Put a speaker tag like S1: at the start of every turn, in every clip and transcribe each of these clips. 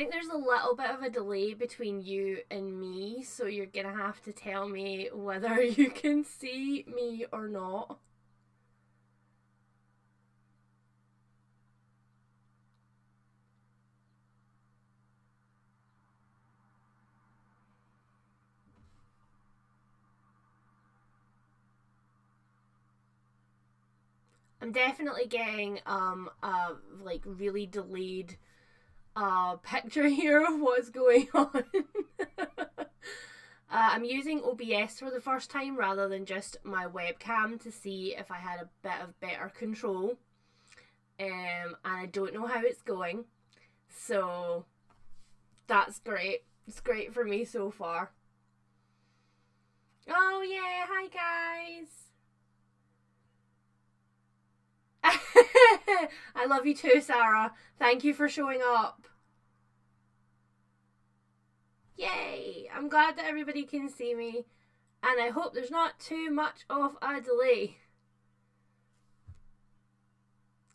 S1: think there's a little bit of a delay between you and me, so you're gonna have to tell me whether you can see me or not. I'm definitely getting a like really delayed picture here of what's going on. I'm using OBS for the first time rather than just my webcam to see if I had a bit of better control. And I don't know how it's going, so that's great. It's great for me so far. Oh yeah, hi guys. I love you too, Sarah. Thank you for showing up. Yay! I'm glad that everybody can see me, and I hope there's not too much of a delay.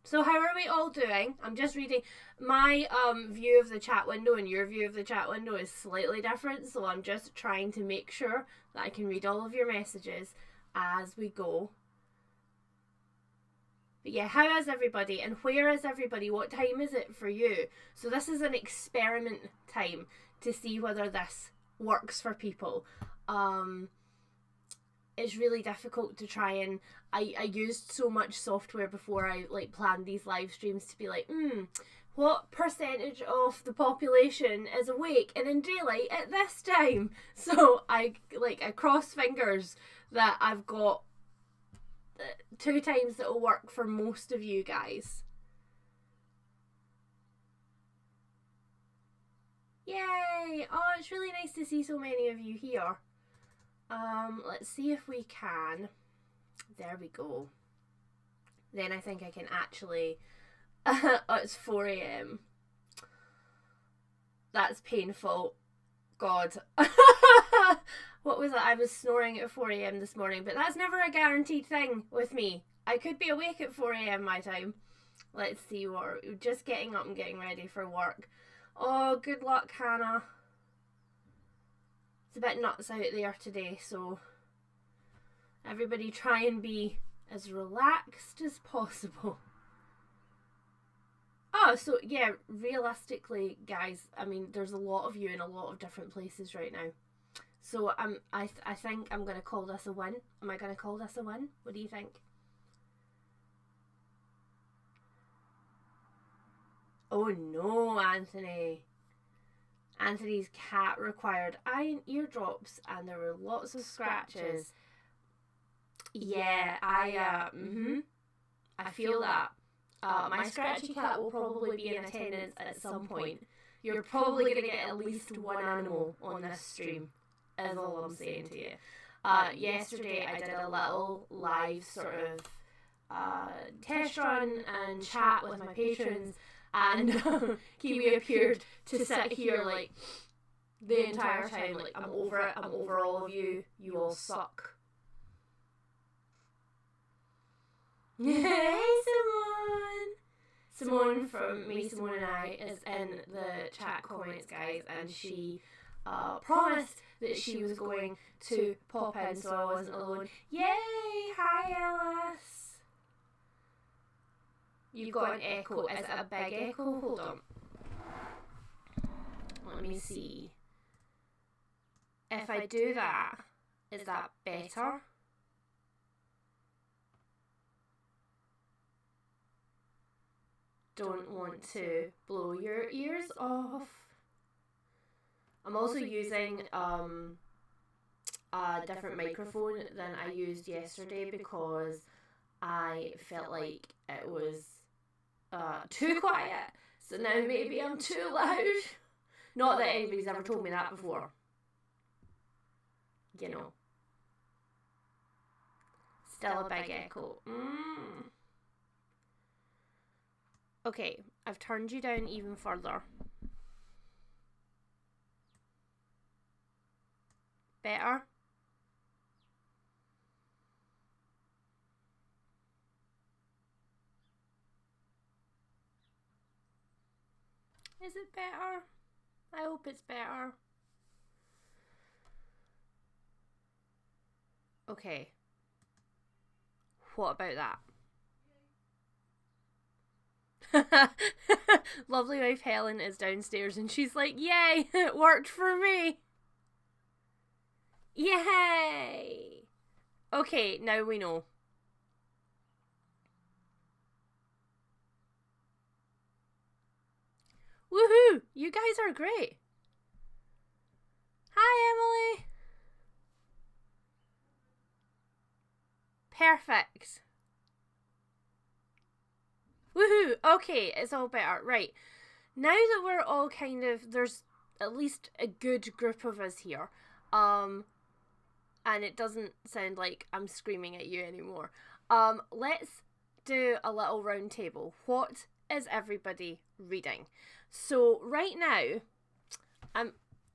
S1: So how are we all doing? I'm just reading. My view of the chat window and your view of the chat window is slightly different, so I'm just trying to make sure that I can read all of your messages as we go. But yeah, how is everybody and where is everybody? What time is it for you? So this is an experiment time to see whether this works for people. It's really difficult to try and I used so much software before I like planned these live streams to be like, what percentage of the population is awake and in daylight at this time? So I cross fingers that I've got 2 times that will work for most of you guys. Yay! Oh, it's really nice to see so many of you here. Let's see if we can. There we go. Then I think I can actually... oh, it's 4 a.m. That's painful. God. What was it? I was snoring at 4 a.m. this morning, but that's never a guaranteed thing with me. I could be awake at 4 a.m. my time. Let's see what... Just getting up and getting ready for work. Oh, good luck, Hannah. It's a bit nuts out there today, so everybody try and be as relaxed as possible. Oh, so yeah, realistically, guys, I mean, there's a lot of you in a lot of different places right now. So I think I'm going to call this a win. Am I going to call this a win? What do you think? Oh no, Anthony. Anthony's cat required iron eardrops and there were lots of scratches. Yeah, I feel that. My scratchy cat will probably be in attendance at some point. You're probably going to get at least one animal on this stream, is all I'm saying to you. Yesterday I did a little live sort of test run and chat with my patrons, and Kiwi appeared to sit here like the entire time, like, I'm over it, I'm over all of you, you all suck. Hey, Simone from Me, Simone and I is in the chat comments, guys, and she promised that she was going to pop in so I wasn't alone. Yay! Hi, Alice! You've got an echo. Is it a big echo? Hold on. Let me see. If I do that, is that better? Don't want to blow your ears off. I'm also using a different microphone than I used yesterday because I felt like it was too quiet. So now maybe I'm too loud. Not that anybody's ever told me that before. You know. Still a big echo. Okay, I've turned you down even further. Better? Is it better? I hope it's better. Okay. What about that? Lovely wife Helen is downstairs and she's like, yay, it worked for me. Yay! Okay, now we know. Woohoo! You guys are great. Hi, Emily. Perfect. Woohoo! Okay, it's all better. Right. Now that we're all kind of, there's at least a good group of us here, and it doesn't sound like I'm screaming at you anymore. Let's do a little round table. What is everybody reading? So right now, I'm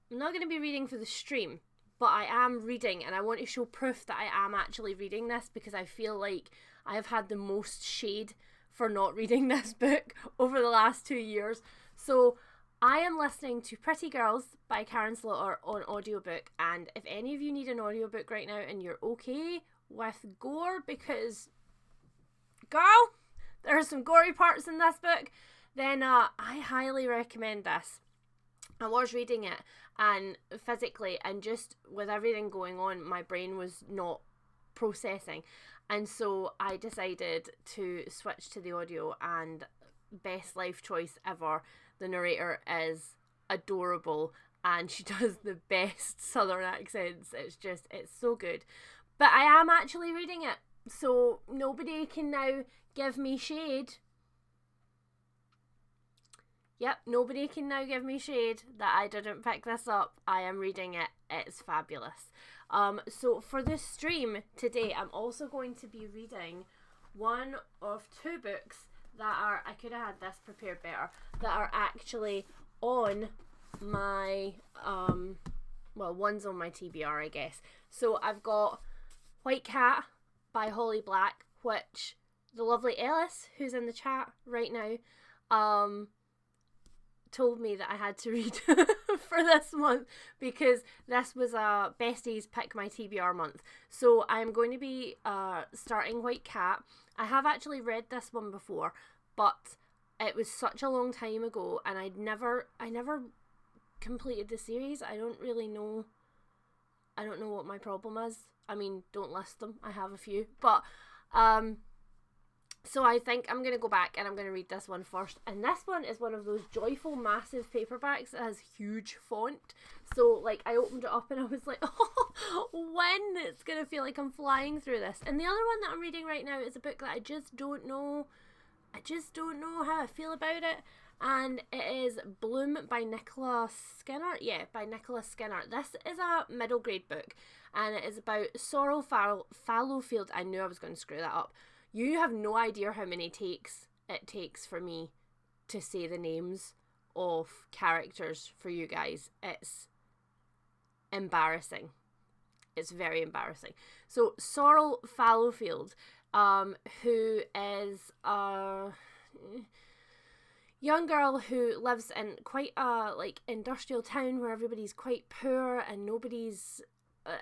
S1: not going to be reading for the stream, but I am reading, and I want to show proof that I am actually reading this because I feel like I have had the most shade for not reading this book over the last 2 years. So I am listening to Pretty Girls by Karen Slaughter on audiobook, and if any of you need an audiobook right now and you're okay with gore, because girl, there are some gory parts in this book, then I highly recommend this. I was reading it, and physically and just with everything going on, my brain was not processing, and so I decided to switch to the audio, and best life choice ever. The narrator is adorable and she does the best southern accents. It's so good. But I am actually reading it, so nobody can now give me shade. Yep, nobody can now give me shade that I didn't pick this up. I am reading it. It's fabulous. So for this stream today, I'm also going to be reading one of 2 books that are, I could have had this prepared better, that are actually on my, well, one's on my TBR, I guess. So I've got White Cat by Holly Black, which the lovely Ellis, who's in the chat right now, told me that I had to read for this month because this was a besties pick my TBR month. So I'm going to be starting White Cat. I have actually read this one before, but it was such a long time ago, and I never completed the series. I don't know what my problem is. I mean, don't list them. I have a few, but so I think I'm going to go back and I'm going to read this one first. And this one is one of those joyful, massive paperbacks that has huge font. So, like, I opened it up and I was like, oh, when? It's going to feel like I'm flying through this. And the other one that I'm reading right now is a book that I just don't know how I feel about it. And it is Bloom by Nicola Skinner. Yeah, by Nicola Skinner. This is a middle grade book. And it is about Sorrel Fallowfield. I knew I was going to screw that up. You have no idea how many takes it takes for me to say the names of characters for you guys. It's embarrassing. It's very embarrassing. So Sorrel Fallowfield, who is a young girl who lives in quite a like industrial town where everybody's quite poor and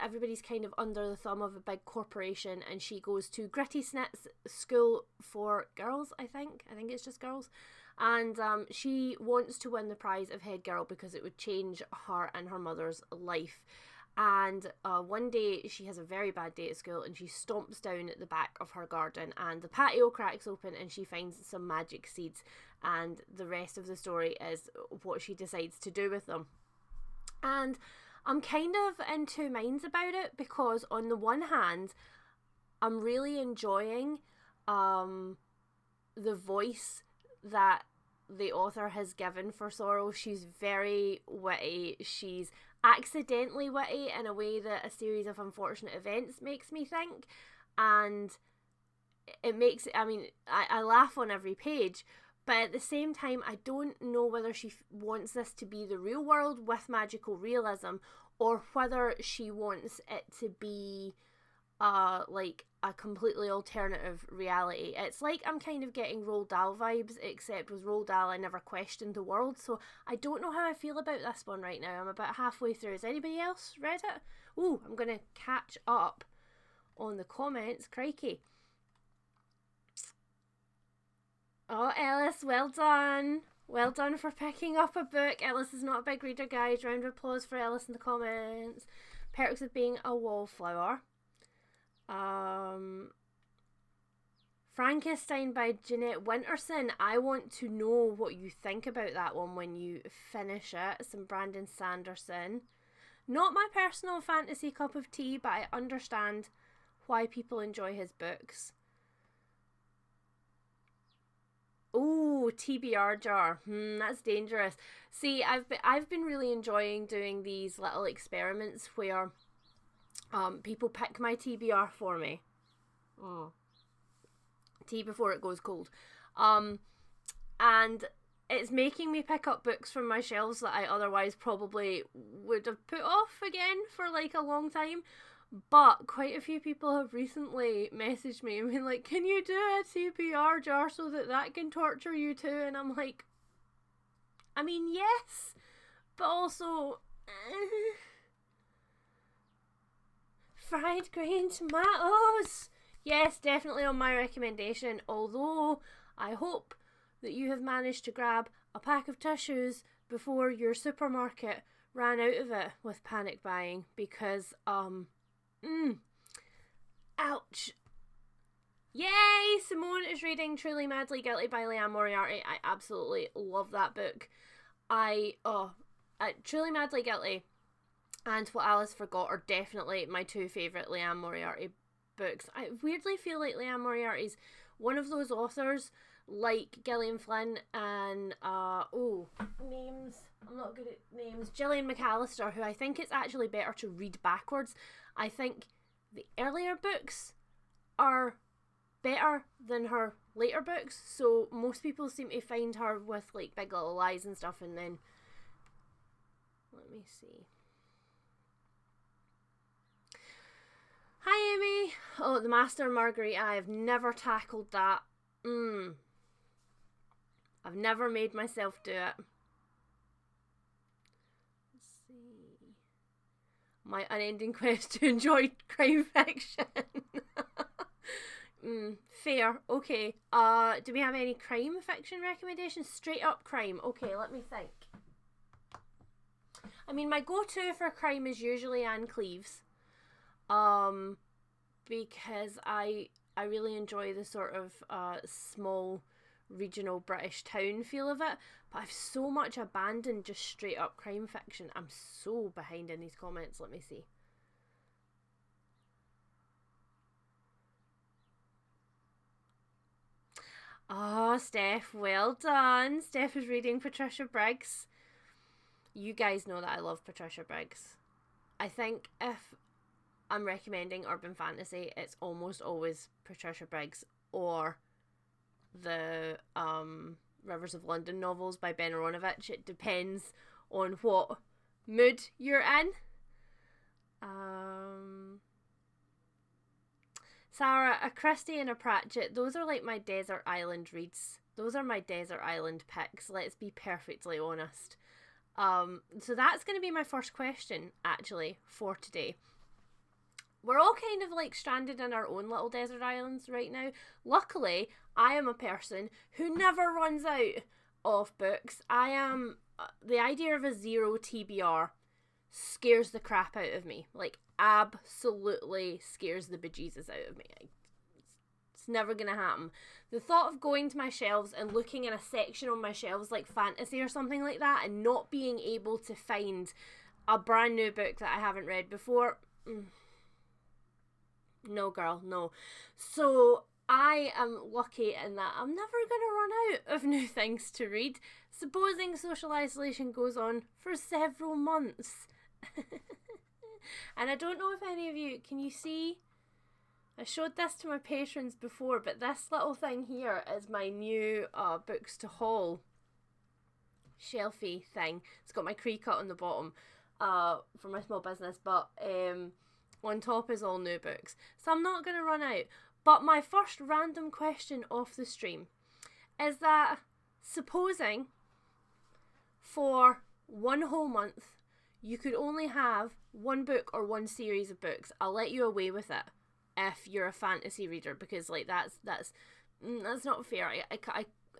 S1: everybody's kind of under the thumb of a big corporation, and she goes to Gritty Snit's school for girls, I think it's just girls, and she wants to win the prize of head girl because it would change her and her mother's life. And one day she has a very bad day at school and she stomps down at the back of her garden and the patio cracks open and she finds some magic seeds, and the rest of the story is what she decides to do with them. And I'm kind of in 2 minds about it because on the one hand, I'm really enjoying the voice that the author has given for Sorrel. She's very witty. She's accidentally witty in a way that a series of unfortunate events makes me think. And it makes, I laugh on every page, but at the same time, I don't know whether she wants this to be the real world with magical realism or whether she wants it to be like a completely alternative reality. It's like I'm kind of getting Roald Dahl vibes, except with Roald Dahl I never questioned the world, so I don't know how I feel about this one right now. I'm about halfway through. Has anybody else read it? Ooh, I'm gonna catch up on the comments. Crikey. Oh, Ellis, well done. Well done for picking up a book. Ellis is not a big reader, guys. Round of applause for Ellis in the comments. Perks of Being a Wallflower. Frankenstein by Jeanette Winterson. I want to know what you think about that one when you finish it. Some Brandon Sanderson. Not my personal fantasy cup of tea, but I understand why people enjoy his books. Oh, TBR jar. That's dangerous. See, I've been really enjoying doing these little experiments where people pick my TBR for me. Tea before it goes cold. And it's making me pick up books from my shelves that I otherwise probably would have put off again for like a long time. But quite a few people have recently messaged me and been like, can you do a TBR jar so that can torture you too? And I'm like, I mean, yes, but also fried green tomatoes. Yes, definitely on my recommendation, although I hope that you have managed to grab a pack of tissues before your supermarket ran out of it with panic buying, because ouch. Yay! Simone is reading Truly Madly Guilty by Leanne Moriarty. I absolutely love that book. Truly Madly Guilty and What Alice Forgot are definitely my two favourite Leanne Moriarty books. I weirdly feel like Leanne Moriarty's one of those authors like Gillian Flynn and names. I'm not good at names. Gillian McAllister, who I think it's actually better to read backwards. I think the earlier books are better than her later books, so most people seem to find her with like Big Little Lies and stuff, and then let me see. Hi Amy. Oh, The Master and Marguerite. I have never tackled that. I've never made myself do it. Let's see. My unending quest to enjoy crime fiction. Fair. Okay. Do we have any crime fiction recommendations? Straight up crime. Okay, let me think. I mean, my go-to for crime is usually Anne Cleeves. Because I really enjoy the sort of small regional British town feel of it, but I've so much abandoned just straight up crime fiction. I'm so behind in these comments. Let me see. Oh, Steph, well done. Steph is reading Patricia Briggs. You guys know that I love Patricia Briggs. I think if I'm recommending urban fantasy, it's almost always Patricia Briggs or the Rivers of London novels by Ben Aronovich. It depends on what mood you're in. Sarah, a Christie and a Pratchett, those are like my desert island reads. Those are my desert island picks, let's be perfectly honest. So that's going to be my first question, actually, for today. We're all kind of like stranded in our own little desert islands right now. Luckily, I am a person who never runs out of books. The idea of a zero TBR scares the crap out of me. Like, absolutely scares the bejesus out of me. It's never gonna happen. The thought of going to my shelves and looking in a section on my shelves like fantasy or something like that and not being able to find a brand new book that I haven't read before, no girl, no. So I am lucky in that I'm never going to run out of new things to read, supposing social isolation goes on for several months. And I don't know if any of you, can you see? I showed this to my patrons before, but this little thing here is my new books to haul shelfie thing. It's got my Cree cut on the bottom for my small business, but on top is all new books. So I'm not going to run out. But my first random question off the stream is that, supposing for one whole month you could only have one book or one series of books, I'll let you away with it if you're a fantasy reader, because like that's not fair.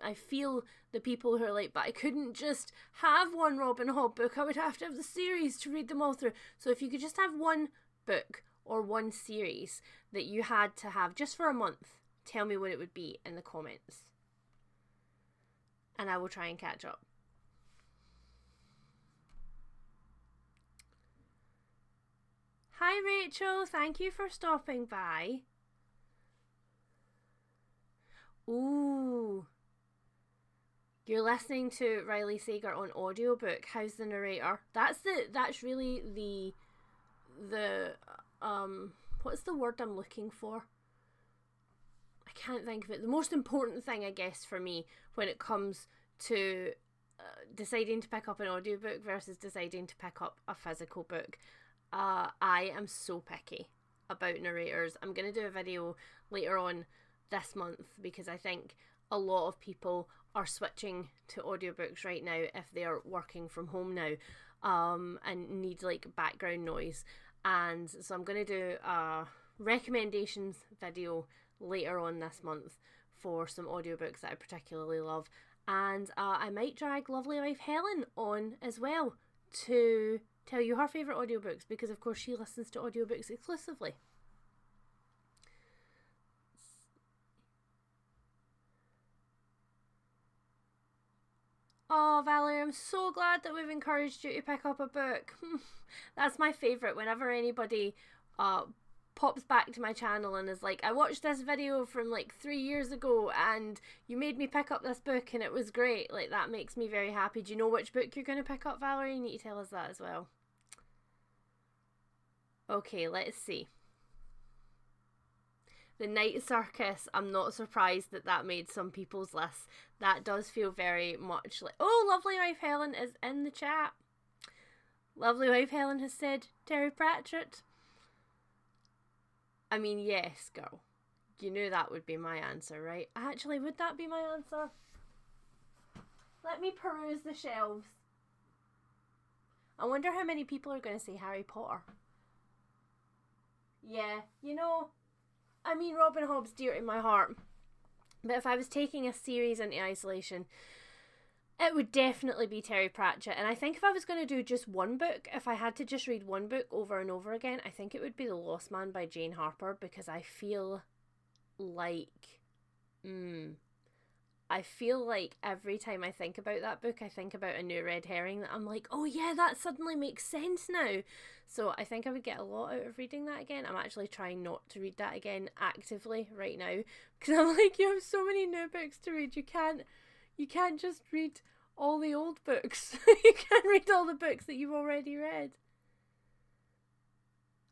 S1: I feel the people who are like, but I couldn't just have one Robin Hobb book, I would have to have the series to read them all through. So if you could just have one book or one series that you had to have just for a month, tell me what it would be in the comments, and I will try and catch up. Hi Rachel, thank you for stopping by. Ooh, you're listening to Riley Sager on audiobook. How's the narrator? That's really the what's the word I'm looking for? I can't think of it. The most important thing, I guess, for me when it comes to deciding to pick up an audiobook versus deciding to pick up a physical book. I am so picky about narrators. I'm going to do a video later on this month because I think a lot of people are switching to audiobooks right now if they are working from home now and need like background noise. And so I'm going to do a recommendations video later on this month for some audiobooks that I particularly love. And I might drag lovely wife Helen on as well to tell you her favourite audiobooks, because of course she listens to audiobooks exclusively. Oh, Valerie, I'm so glad that we've encouraged you to pick up a book. That's my favourite. Whenever anybody pops back to my channel and is like, I watched this video from like 3 years ago and you made me pick up this book and it was great. Like, that makes me very happy. Do you know which book you're going to pick up, Valerie? You need to tell us that as well. Okay, let's see. The Night Circus, I'm not surprised that made some people's lists. That does feel very much like... Oh, lovely wife Helen is in the chat. Lovely wife Helen has said Terry Pratchett. I mean, yes, girl. You knew that would be my answer, right? Actually, would that be my answer? Let me peruse the shelves. I wonder how many people are going to say Harry Potter. Yeah, you know, I mean, Robin Hobb's dear to my heart. But if I was taking a series into isolation, it would definitely be Terry Pratchett. And I think if I was going to do just one book, if I had to just read one book over and over again, I think it would be The Lost Man by Jane Harper, because I feel like... I feel like every time I think about that book, I think about a new red herring that I'm like, oh yeah, that suddenly makes sense now. So I think I would get a lot out of reading that again. I'm actually trying not to read that again actively right now, because I'm like, you have so many new books to read. You can't just read all the old books. You can't read all the books that you've already read.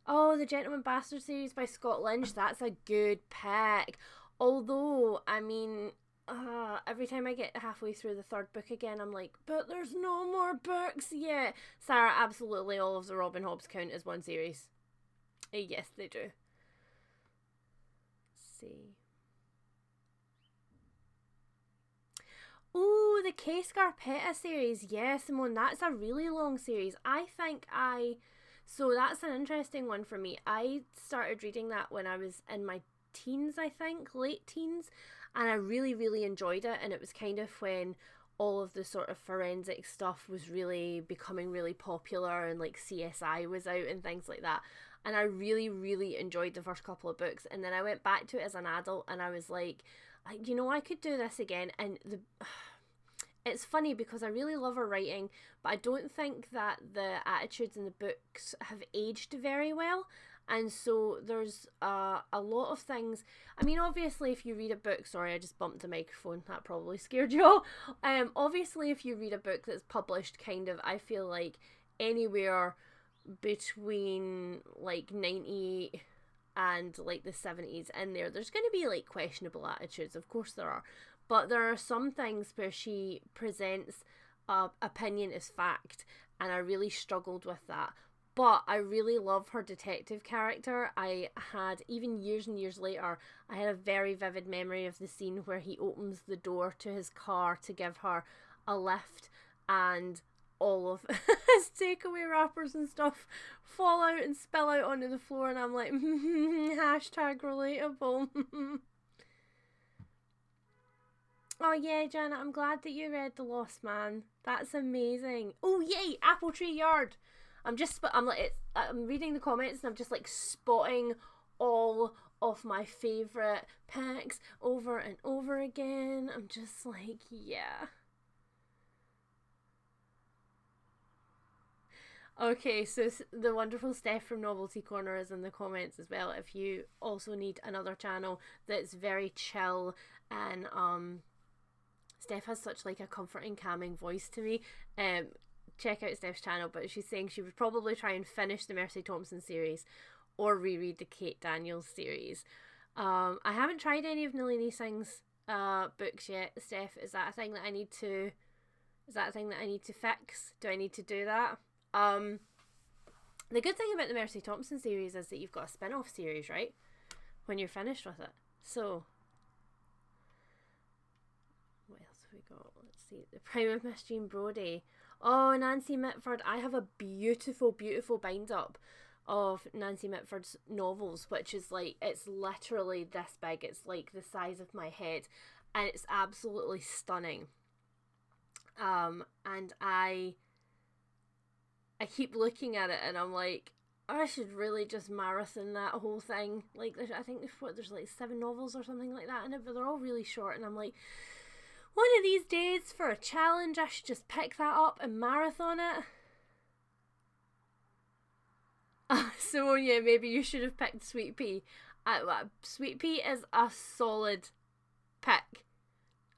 S1: Oh, the Gentleman Bastard series by Scott Lynch. That's a good pick. Although, I mean... every time I get halfway through the third book again, I'm like, but there's no more books yet. Sarah, absolutely all of the Robin Hobbs count as one series. Yes, they do. Let's see. Ooh, the Kay Scarpetta series. Yeah, Simone, that's a really long series. So that's an interesting one for me. I started reading that when I was in my teens, I think, late teens. And I really, really enjoyed it. And it was kind of when all of the sort of forensic stuff was really becoming really popular, and like CSI was out and things like that. And I really, really enjoyed the first couple of books. And then I went back to it as an adult and I was like, you know, I could do this again. And it's funny because I really love her writing, but I don't think that the attitudes in the books have aged very well. And so there's a lot of things. I mean, obviously, if you read a book... Sorry, I just bumped the microphone. That probably scared you all. Obviously, if you read a book that's published kind of, I feel like, anywhere between, like, 98 and, like, the 70s in there, there's going to be, like, questionable attitudes. Of course there are. But there are some things where she presents opinion as fact, and I really struggled with that. But I really love her detective character. I had, even years and years later, I had a very vivid memory of the scene where he opens the door to his car to give her a lift, and all of his takeaway wrappers and stuff fall out and spill out onto the floor, and I'm like, hashtag relatable. Oh yeah, Janet, I'm glad that you read The Lost Man. That's amazing. Oh yay, Apple Tree Yard. I'm reading the comments and I'm just like spotting all of my favourite packs over and over again. I'm just like, yeah. Okay, so the wonderful Steph from Novelty Corner is in the comments as well. If you also need another channel that's very chill, and Steph has such like a comforting, calming voice to me. Check out Steph's channel, but she's saying she would probably try and finish the Mercy Thompson series or reread the Kate Daniels series. I haven't tried any of Nalini Singh's books yet. Steph, is that a thing that I need to fix? Do I need to do that? The good thing about the Mercy Thompson series is that you've got a spin-off series, right? When you're finished with it. So what else have we got? Let's see. The Prime of Miss Jean Brodie. Oh, Nancy Mitford. I have a beautiful, beautiful bind-up of Nancy Mitford's novels, which is like, it's literally this big. It's like the size of my head, and it's absolutely stunning. And I keep looking at it and I'm like, I should really just marathon that whole thing. Like, I think there's like 7 novels or something like that in it, but they're all really short, and I'm like, one of these days for a challenge I should just pick that up and marathon it. So yeah, maybe you should have picked Sweet Pea. Sweet Pea is a solid pick.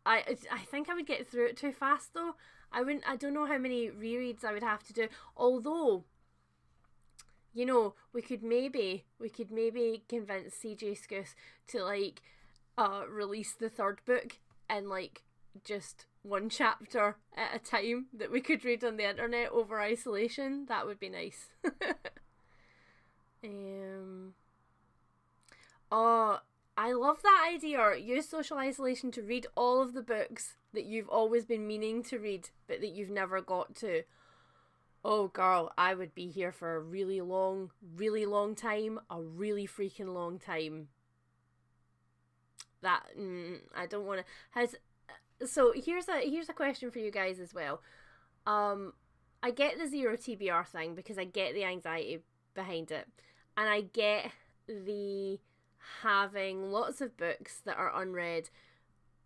S1: I think I would get through it too fast though. I don't know how many rereads I would have to do. Although, you know, we could maybe convince CJ Scouse to like release the 3rd book in like just one chapter at a time that we could read on the internet over isolation. That would be nice. Oh, I love that idea. Use social isolation to read all of the books that you've always been meaning to read but that you've never got to. Oh girl, I would be here for a really long time. A really freaking long time. That I don't want to. So here's a question for you guys as well. I get the 0 TBR thing because I get the anxiety behind it, and I get the having lots of books that are unread,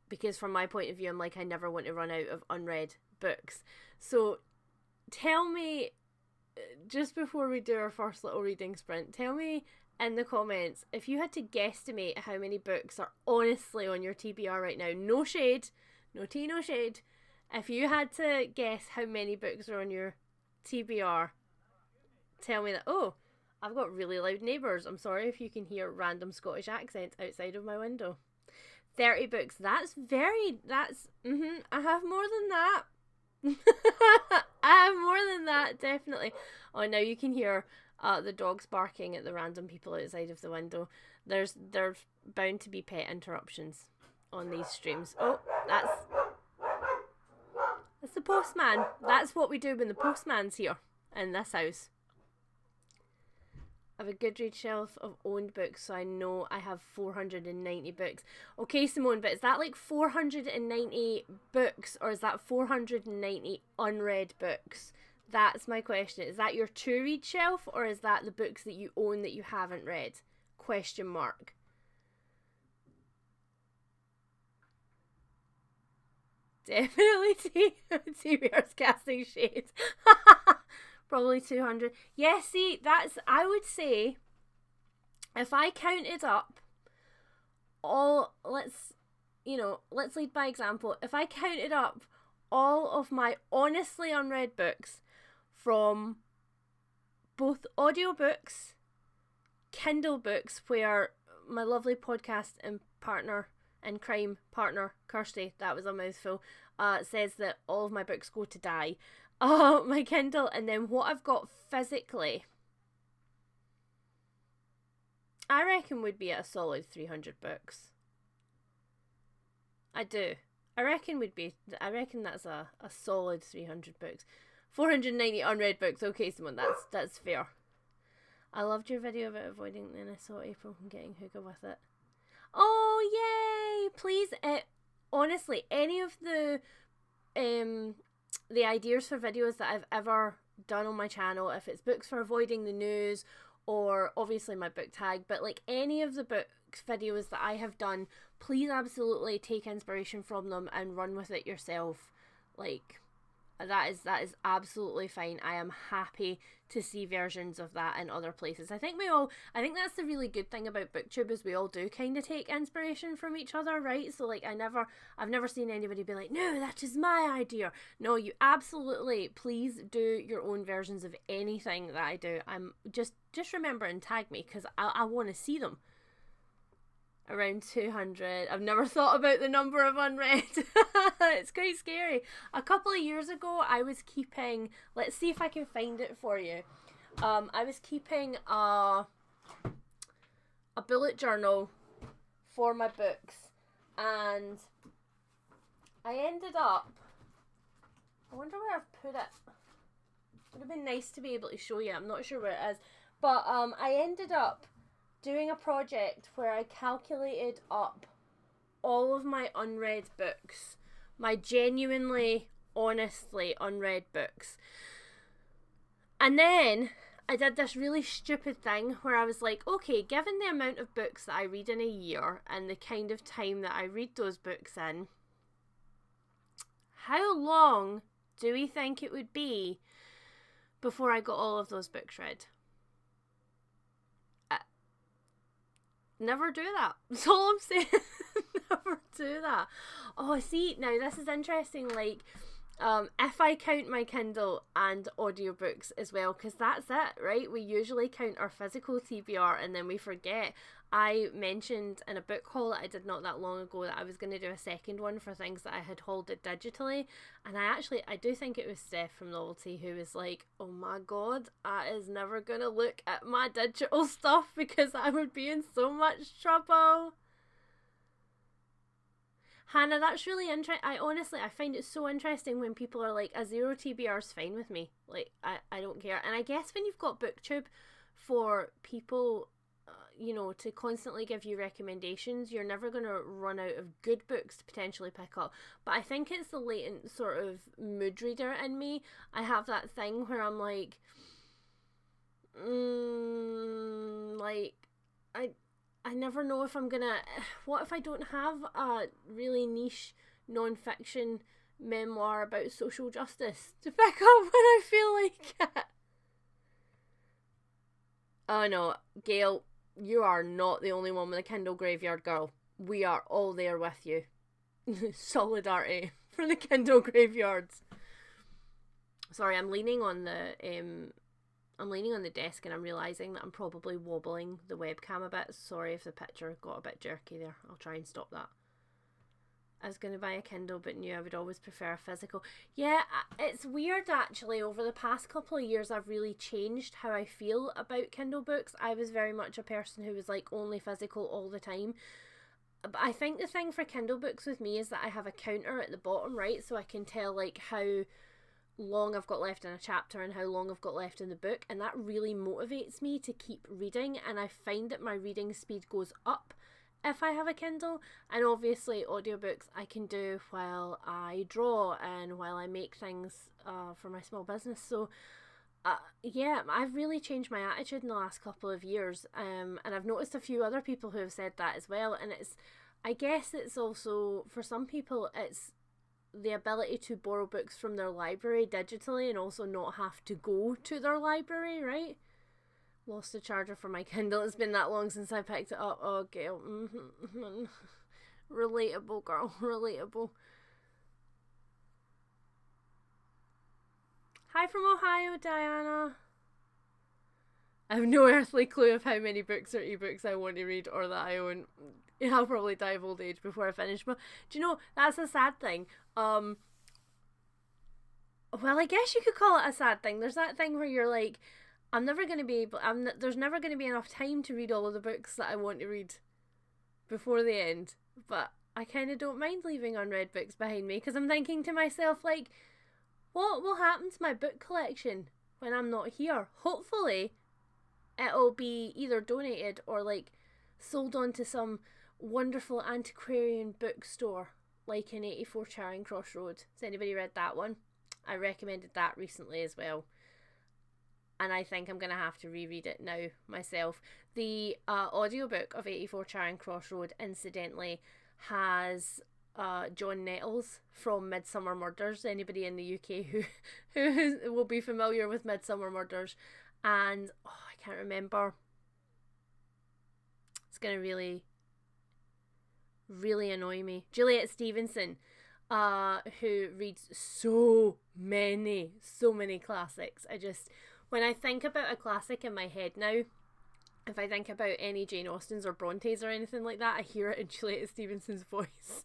S1: because from my point of view, I'm like, I never want to run out of unread books. So tell me, just before we do our first little reading sprint, tell me in the comments if you had to guesstimate how many books are honestly on your TBR right now. No shade, no tea, no shade. If you had to guess how many books are on your TBR, tell me that. Oh, I've got really loud neighbours. I'm sorry if you can hear random Scottish accent outside of my window. 30 books. I have more than that. I have more than that, definitely. Oh, now you can hear the dogs barking at the random people outside of the window. There's bound to be pet interruptions on these streams. Oh, that's the postman. That's what we do when the postman's here in this house. I have a Goodreads shelf of owned books, so I know I have 490 books. Okay, Simone, but is that like 490 books, or is that 490 unread books? That's my question. Is that your to-read shelf, or is that the books that you own that you haven't read? Question mark. Definitely TBR's casting shade. Probably 200. Yeah, see, I would say, if I counted up let's lead by example. If I counted up all of my honestly unread books from both audiobooks, Kindle books, where my lovely podcast and partner in crime partner, Kirsty, that was a mouthful, says that all of my books go to die. My Kindle, and then what I've got physically, I reckon we'd be at a solid 300 books. I do. I reckon that's a solid 300 books. 490 unread books. Okay, Simone, that's fair. I loved your video about avoiding, and I saw April from getting hookah with it. Oh, yay! Please, honestly, any of the ideas for videos that I've ever done on my channel, if it's books for avoiding the news, or obviously my book tag, but like any of the book videos that I have done, please absolutely take inspiration from them and run with it yourself. Like, that is absolutely fine. I am happy to see versions of that in other places. I think that's the really good thing about booktube, is we all do kind of take inspiration from each other, right? So like I've never seen anybody be like, no, that is my idea. No, you absolutely, please do your own versions of anything that I do. I'm just remember and tag me, because I want to see them. Around 200. I've never thought about the number of unread. It's quite scary. A couple of years ago, I was keeping, let's see if I can find it for you. I was keeping a bullet journal for my books, and I ended up, I wonder where I've put it. It would have been nice to be able to show you. I'm not sure where it is. But I ended up doing a project where I calculated up all of my unread books, my genuinely, honestly unread books. And then I did this really stupid thing where I was like, okay, given the amount of books that I read in a year and the kind of time that I read those books in, how long do we think it would be before I got all of those books read? Never do that. That's all I'm saying. Never do that. Oh, see, now this is interesting. Like, if I count my Kindle and audiobooks as well, because that's it, right? We usually count our physical TBR and then we forget. I mentioned in a book haul that I did not that long ago that I was going to do a second one for things that I had hauled it digitally, and I do think it was Steph from Novelty who was like, oh my god, I is never going to look at my digital stuff because I would be in so much trouble. Hannah, that's really interesting. I find it so interesting when people are like, a 0 TBR is fine with me. Like, I don't care. And I guess when you've got BookTube for people, to constantly give you recommendations, you're never going to run out of good books to potentially pick up. But I think it's the latent sort of mood reader in me. I have that thing where I'm like, I never know if I'm gonna, what if I don't have a really niche non-fiction memoir about social justice to pick up when I feel like it? Oh no, Gail, you are not the only one with a Kindle graveyard, girl. We are all there with you. Solidarity for the Kindle graveyards. Sorry, I'm leaning on the desk and I'm realising that I'm probably wobbling the webcam a bit. Sorry if the picture got a bit jerky there. I'll try and stop that. I was going to buy a Kindle but knew I would always prefer a physical. Yeah, it's weird actually. Over the past couple of years I've really changed how I feel about Kindle books. I was very much a person who was like only physical all the time. But I think the thing for Kindle books with me is that I have a counter at the bottom, right? So I can tell like how long I've got left in a chapter and how long I've got left in the book, and that really motivates me to keep reading, and I find that my reading speed goes up if I have a Kindle. And obviously audiobooks I can do while I draw and while I make things for my small business. So yeah, I've really changed my attitude in the last couple of years, and I've noticed a few other people who have said that as well. And I guess it's also, for some people, it's the ability to borrow books from their library digitally and also not have to go to their library, right? Lost the charger for my Kindle. It's been that long since I picked it up. Oh, Gail. Relatable, girl. Relatable. Hi from Ohio, Diana. I have no earthly clue of how many books or ebooks I want to read or that I own. I'll probably die of old age before I finish. But do you know, that's a sad thing. Well, I guess you could call it a sad thing. There's that thing where you're like, I'm never going to be able, there's never going to be enough time to read all of the books that I want to read before the end. But I kind of don't mind leaving unread books behind me, because I'm thinking to myself, like, what will happen to my book collection when I'm not here? Hopefully it'll be either donated or like sold on to some wonderful antiquarian bookstore like in 84 Charing Cross Road. Has anybody read that one? I recommended that recently as well, and I think I'm going to have to reread it now myself. The audiobook of 84 Charing Cross Road, incidentally, has John Nettles from Midsummer Murders. Anybody in the UK who will be familiar with Midsummer Murders. And I can't remember. It's going to really, really annoy me. Juliet Stevenson, who reads so many classics. When I think about a classic in my head now, if I think about any Jane Austens or Brontes or anything like that, I hear it in Juliet Stevenson's voice.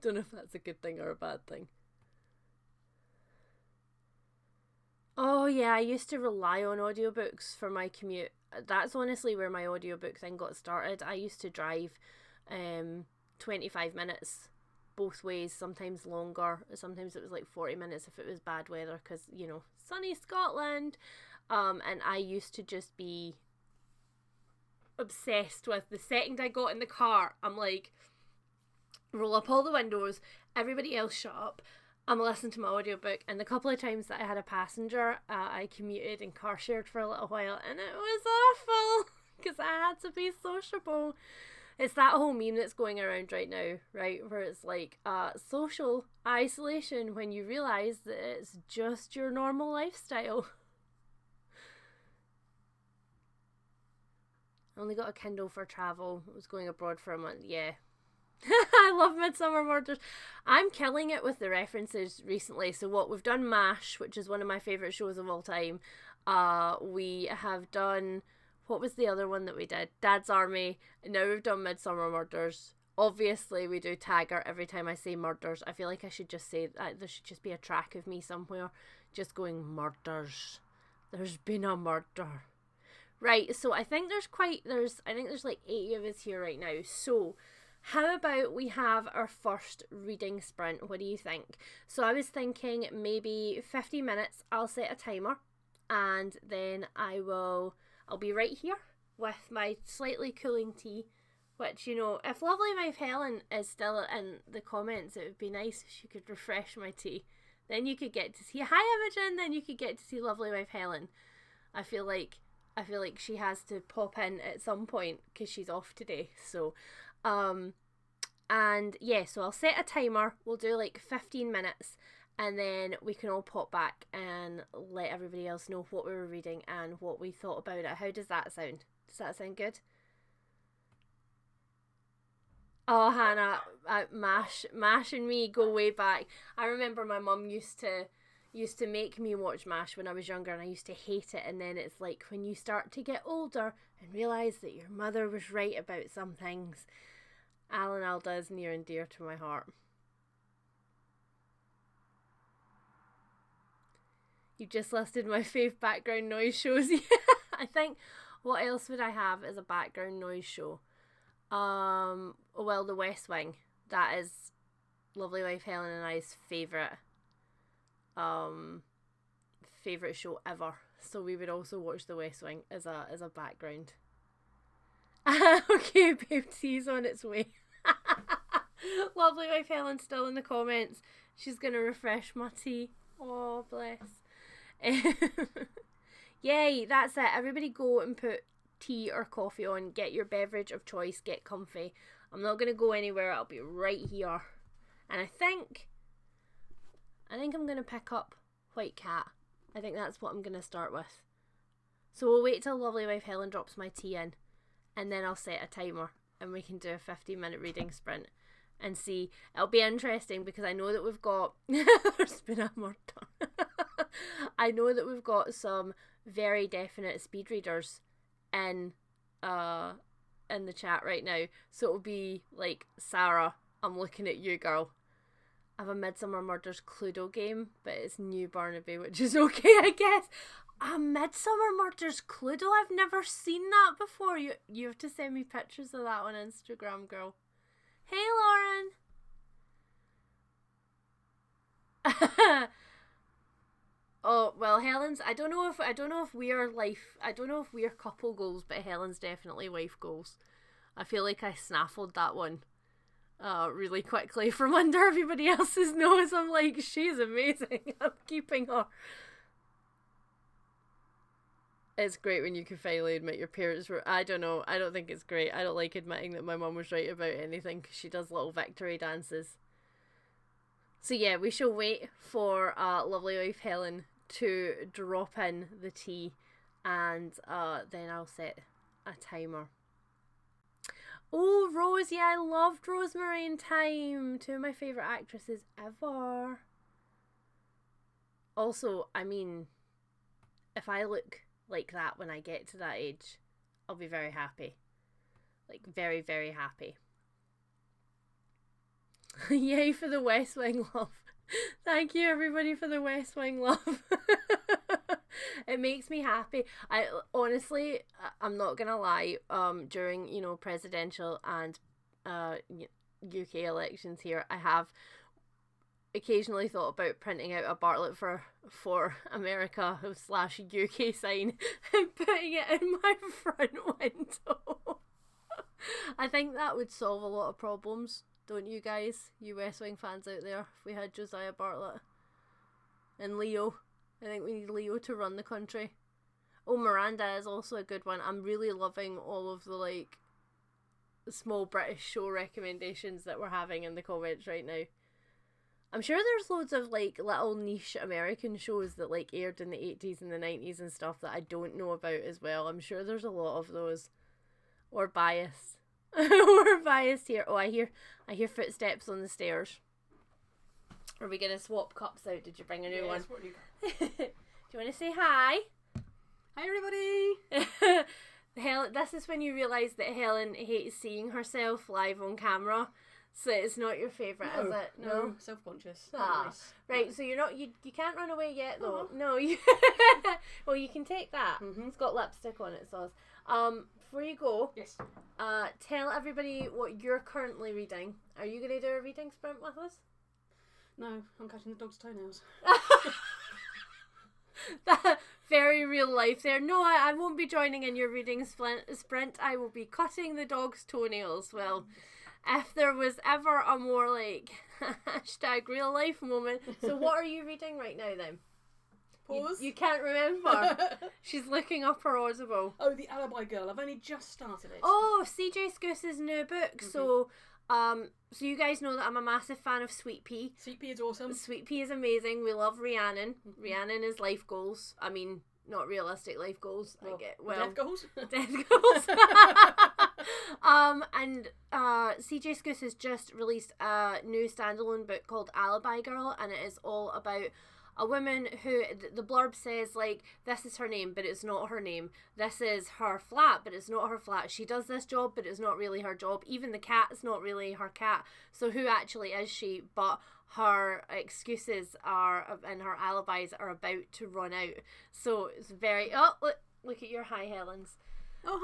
S1: Don't know if that's a good thing or a bad thing. Oh yeah, I used to rely on audiobooks for my commute. That's honestly where my audiobook thing got started. I used to drive 25 minutes both ways, sometimes longer. Sometimes it was like 40 minutes if it was bad weather, because, you know, sunny Scotland. And I used to just be obsessed with, the second I got in the car, I'm like, roll up all the windows, everybody else shut up, I'm listening to my audiobook. And the couple of times that I had a passenger, I commuted and car shared for a little while, and it was awful because I had to be sociable. It's that whole meme that's going around right now, right, where it's like social isolation when you realise that it's just your normal lifestyle. I only got a Kindle for travel. I was going abroad for a month. Yeah. I love Midsummer Murders. I'm killing it with the references recently. So what we've done, MASH, which is one of my favourite shows of all time. We have done, what was the other one that we did? Dad's Army. Now we've done Midsummer Murders. Obviously we do Taggart every time I say murders. I feel like I should just say that. There should just be a track of me somewhere just going murders. There's been a murder. Right, so I think there's like 80 of us here right now. So how about we have our first reading sprint? What do you think? So I was thinking maybe 50 minutes. I'll set a timer, and then I'll be right here with my slightly cooling tea, which, you know, if lovely wife Helen is still in the comments, it would be nice if she could refresh my tea. Then you could get to see, hi Imogen, then you could get to see lovely wife Helen. I feel like she has to pop in at some point because she's off today. So, and yeah, so I'll set a timer. We'll do like 15 minutes, and then we can all pop back and let everybody else know what we were reading and what we thought about it. How does that sound? Does that sound good? Oh, Hannah, MASH and me go way back. I remember my mum used to make me watch MASH when I was younger, and I used to hate it. And then it's like when you start to get older and realise that your mother was right about some things. Alan Alda is near and dear to my heart. You just listed my fave background noise shows. I think, what else would I have as a background noise show? Well, The West Wing. That is lovely wife Helen and I's favourite show ever. So we would also watch The West Wing as a background. Okay, babe, tea's on its way. Lovely wife Helen still in the comments. She's gonna refresh my tea. Oh, bless. Yay, that's it. Everybody go and put tea or coffee on. Get your beverage of choice. Get comfy. I'm not gonna go anywhere. I'll be right here. And I think I'm gonna pick up White Cat. I think that's what I'm gonna start with. So we'll wait till lovely wife Helen drops my tea in, and then I'll set a timer and we can do a 15-minute reading sprint and see. It'll be interesting because I know that we've got there's been a murder. I know that we've got some very definite speed readers in the chat right now. So it'll be like, Sarah, I'm looking at you, girl. I have a Midsummer Murders Cluedo game, but it's New Barnaby, which is okay, I guess. A Midsummer Murders Cluedo? I've never seen that before. You have to send me pictures of that on Instagram, girl. Hey, Lauren. Oh well, Helen's. I don't know if we're couple goals, but Helen's definitely wife goals. I feel like I snaffled that one really quickly from under everybody else's nose. I'm like, she's amazing. I'm keeping her. It's great when you can finally admit your parents were... I don't know. I don't think it's great. I don't like admitting that my mum was right about anything because she does little victory dances. So yeah, we shall wait for lovely wife Helen to drop in the tea, and then I'll set a timer. Oh, Rose, yeah, I loved Rosemary and Thyme. Two of my favourite actresses ever. Also, I mean, if I look like that when I get to that age, I'll be very happy. Like, very, very happy. Yay for the West Wing love. Thank you everybody for the West Wing love. It makes me happy. I honestly, I'm not gonna lie, during, you know, presidential and UK elections here, I have occasionally thought about printing out a Bartlett for America / UK sign and putting it in my front window. I think that would solve a lot of problems, don't you guys, you West Wing fans out there, if we had Josiah Bartlett and Leo. I think we need Leo to run the country. Oh, Miranda is also a good one. I'm really loving all of the like small British show recommendations that we're having in the comments right now. I'm sure there's loads of like little niche American shows that like aired in the 80s and the 90s and stuff that I don't know about as well. I'm sure there's a lot of those. Or biased. We're biased here. Oh, I hear footsteps on the stairs. Are we gonna swap cups out? Did you bring a new one?
S2: What do you
S1: Do you want to say hi?
S2: Hi everybody.
S1: Helen, this is when you realise that Helen hates seeing herself live on camera. So it's not your favourite, is it?
S2: No, self-conscious.
S1: Nice. Right, so you're not you can't run away yet though. No, you well, you can take that.
S2: Mm-hmm.
S1: It's got lipstick on it, so before you go,
S2: yes.
S1: Tell everybody what you're currently reading. Are you gonna do a reading sprint with us?
S2: No, I'm catching the dog's toenails.
S1: That very real life there. No, I won't be joining in your reading sprint. I will be cutting the dog's toenails. Well, if there was ever a more like hashtag real life moment. So what are you reading right now then?
S2: Pause.
S1: You can't remember. She's looking up her Audible.
S2: Oh, The Alibi Girl. I've only just started it.
S1: Oh, CJ Scoose's new book. Mm-hmm. So you guys know that I'm a massive fan of Sweet Pea.
S2: Sweet Pea is awesome.
S1: Sweet Pea is amazing. We love Rhiannon. Mm-hmm. Rhiannon is life goals. I mean, not realistic life goals.
S2: Well,
S1: I get
S2: death goals.
S1: Death goals. And CJ Scoose has just released a new standalone book called Alibi Girl, and it is all about a woman who, the blurb says, like, this is her name, but it's not her name. This is her flat, but it's not her flat. She does this job, but it's not really her job. Even the cat is not really her cat. So who actually is she? But her excuses are, and her alibis are about to run out. So it's very, oh, look at your hi, Helens.
S2: Oh,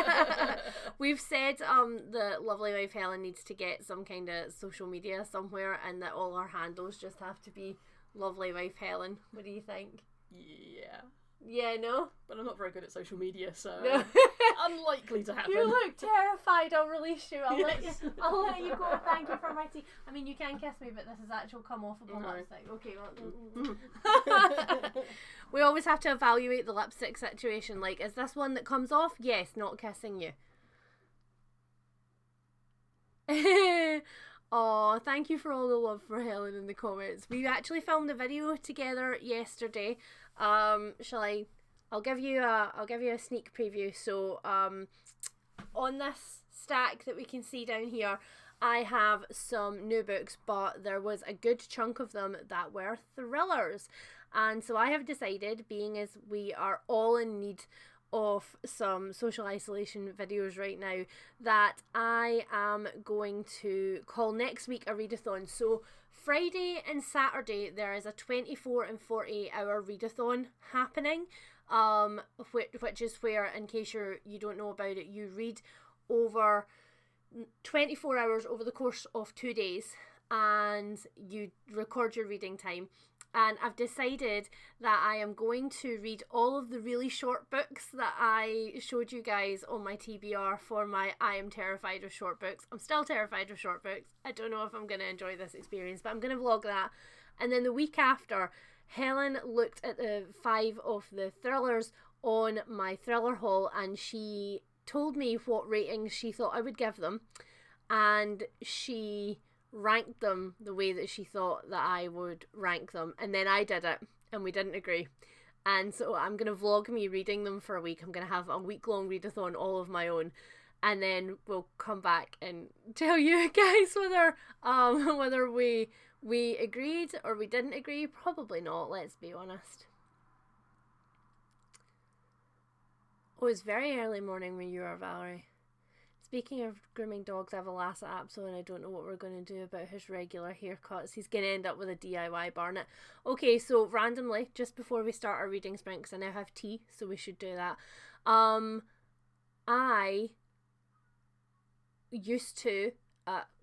S2: hi.
S1: We've said the lovely wife Helen needs to get some kind of social media somewhere, and that all our handles just have to be lovely wife Helen. What do you think? Yeah, no?
S2: But I'm not very good at social media, so
S1: no.
S2: Unlikely to happen.
S1: You look terrified. I'll release you. I'll let you go. Thank you for my tea. I mean, you can kiss me, but this is actual come-offable lipstick. Okay, well. We always have to evaluate the lipstick situation. Like, is this one that comes off? Yes, not kissing you. Oh, thank you for all the love for Helen in the comments. We actually filmed a video together yesterday. I'll give you a sneak preview. So on this stack that we can see down here, I have some new books, but there was a good chunk of them that were thrillers. And so I have decided, being as we are all in need of some social isolation videos right now that I am going to call next week a readathon. So Friday and Saturday there is a 24 and 48 hour readathon happening, which is where, in case you don't know about it, you read over 24 hours over the course of 2 days, and you record your reading time. And I've decided that I am going to read all of the really short books that I showed you guys on my TBR for my I am terrified of short books. I'm still terrified of short books. I don't know if I'm going to enjoy this experience, but I'm going to vlog that. And then the week after, Helen looked at the 5 of the thrillers on my thriller haul, and she told me what ratings she thought I would give them, and she ranked them the way that she thought that I would rank them, and then I did it and we didn't agree. And so I'm going to vlog me reading them for a week. I'm going to have a week-long readathon all of my own, and then we'll come back and tell you guys whether we agreed or we didn't agree. Probably not, let's be honest. Oh, it's very early morning where you are, Valerie. Speaking of grooming dogs, I have a Lhasa Apso and I don't know what we're going to do about his regular haircuts. He's going to end up with a DIY Barnet. Okay, so randomly, just before we start our reading sprint, because I now have tea, so we should do that. I used to,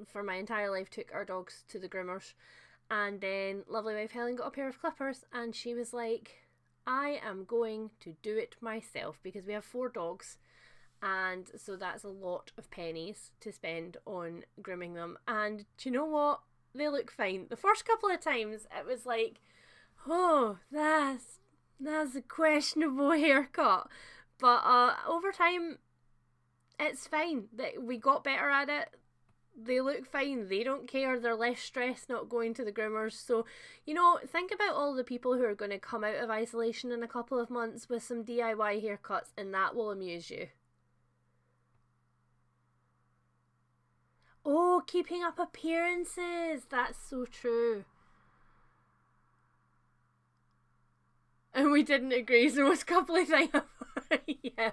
S1: for my entire life, took our dogs to the groomers. And then lovely wife Helen got a pair of clippers and she was like, I am going to do it myself, because we have 4 dogs. And so that's a lot of pennies to spend on grooming them. And do you know what? They look fine. The first couple of times it was like, oh, that's a questionable haircut. But over time, it's fine. We got better at it. They look fine. They don't care. They're less stressed not going to the groomers. So, think about all the people who are going to come out of isolation in a couple of months with some DIY haircuts, and that will amuse you. Oh, keeping up appearances. That's so true. And we didn't agree, so it's a couple of things. Yeah,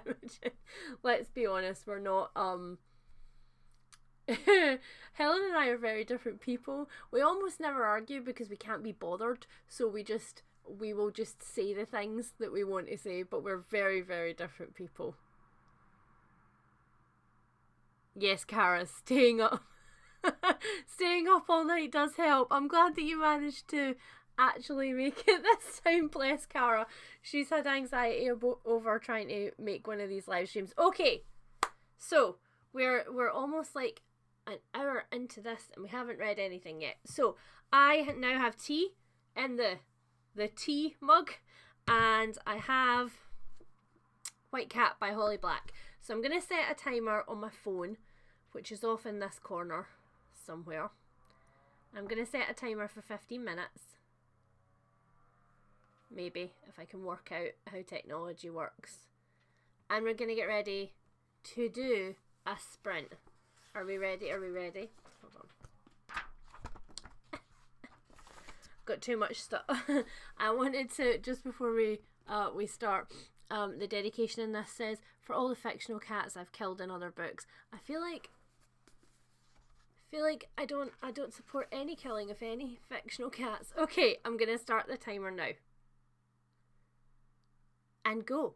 S1: let's be honest, we're not, Helen and I are very different people. We almost never argue because we can't be bothered, so we will just say the things that we want to say, but we're very, very different people. Yes, Cara, staying up all night does help. I'm glad that you managed to actually make it this time. Bless Cara. She's had anxiety over trying to make one of these live streams. Okay, so we're almost like an hour into this and we haven't read anything yet. So I now have tea in the tea mug, and I have White Cat by Holly Black. So I'm going to set a timer on my phone, which is off in this corner somewhere. I'm going to set a timer for 15 minutes. Maybe, if I can work out how technology works. And we're going to get ready to do a sprint. Are we ready? Hold on. Got too much stuff. I wanted to, just before we start, the dedication in this says, for all the fictional cats I've killed in other books. I feel like I don't support any killing of any fictional cats. Okay, I'm gonna start the timer now. And go.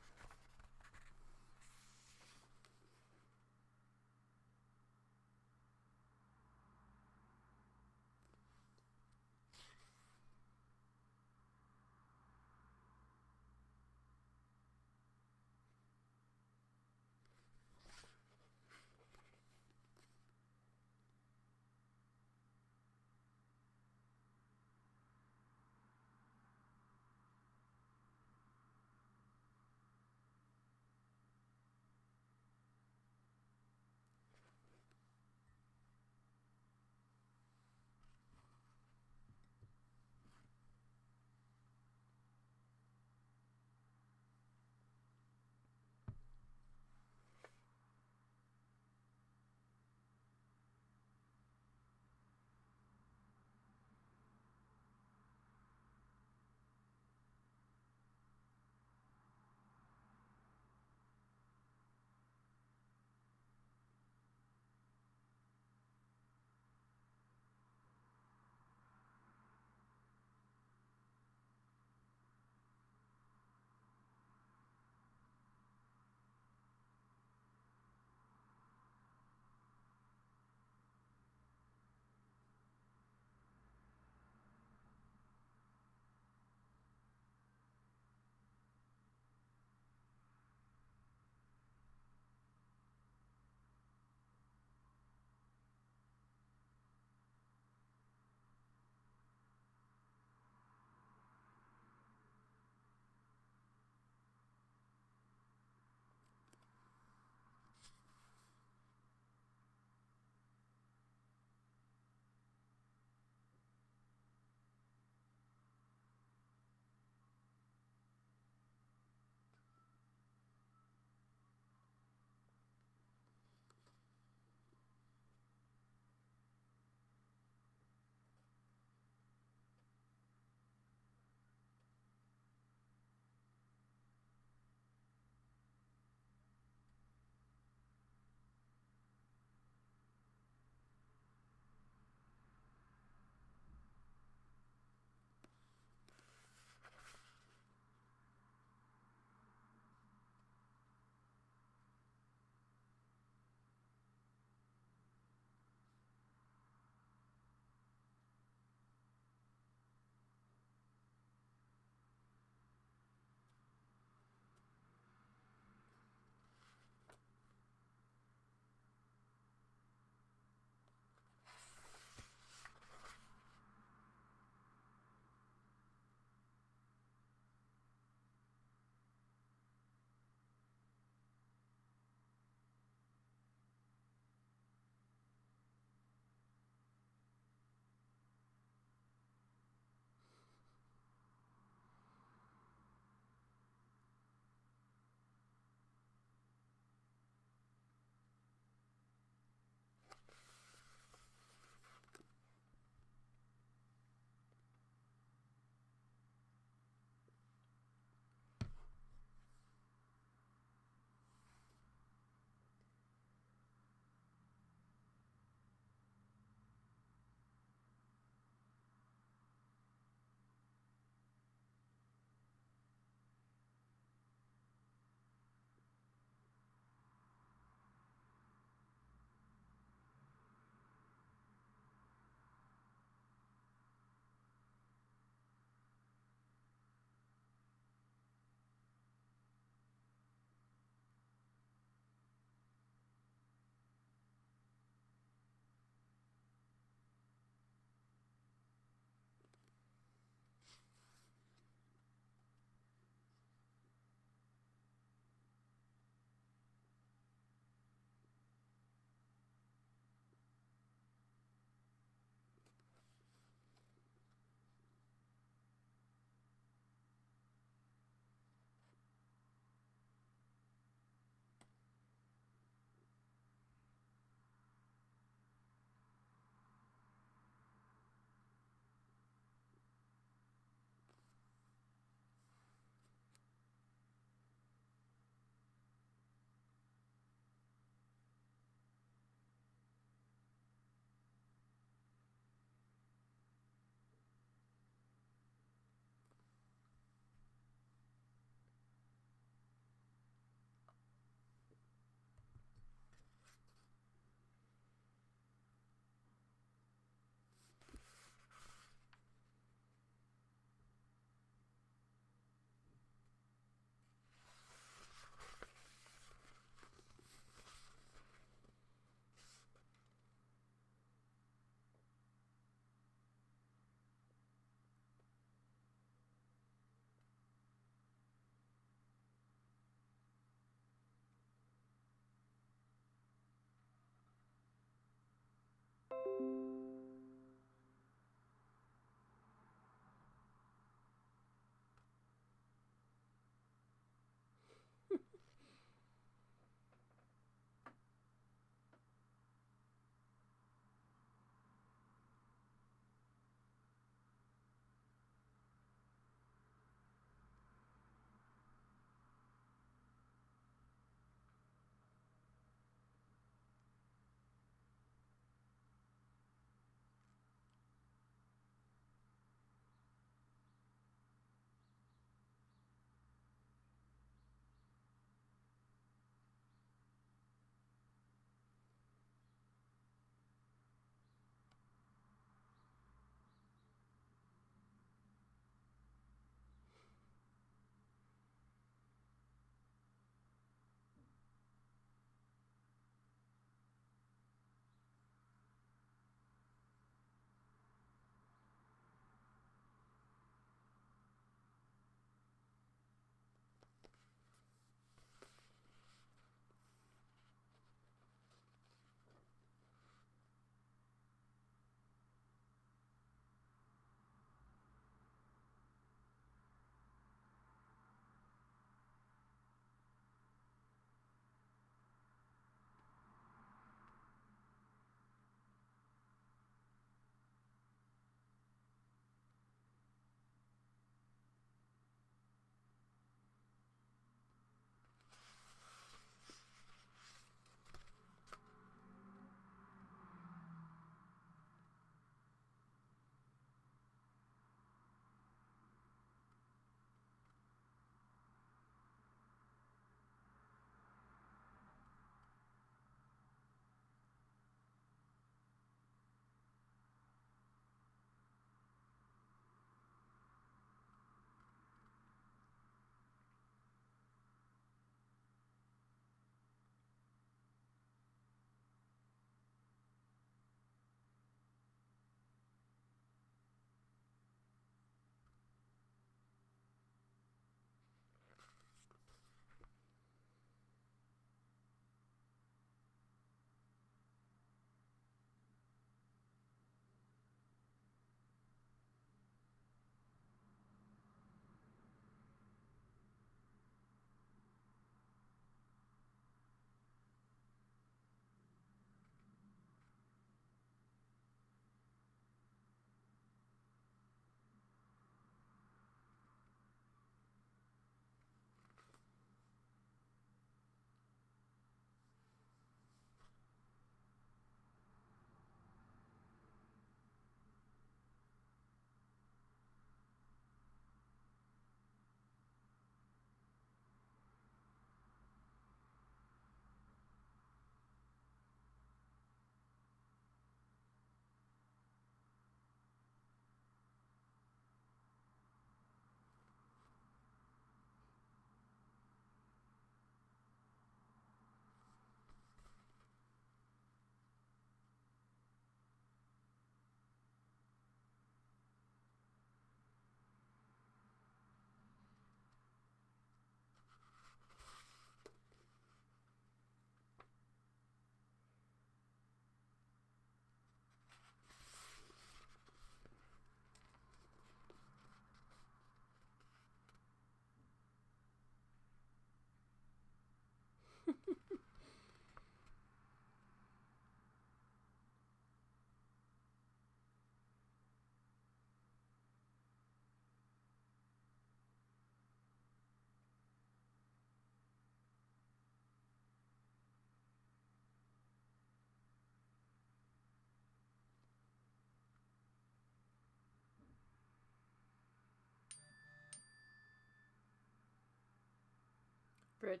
S1: Rude.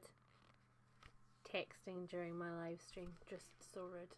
S1: Texting during my live stream, just so rude.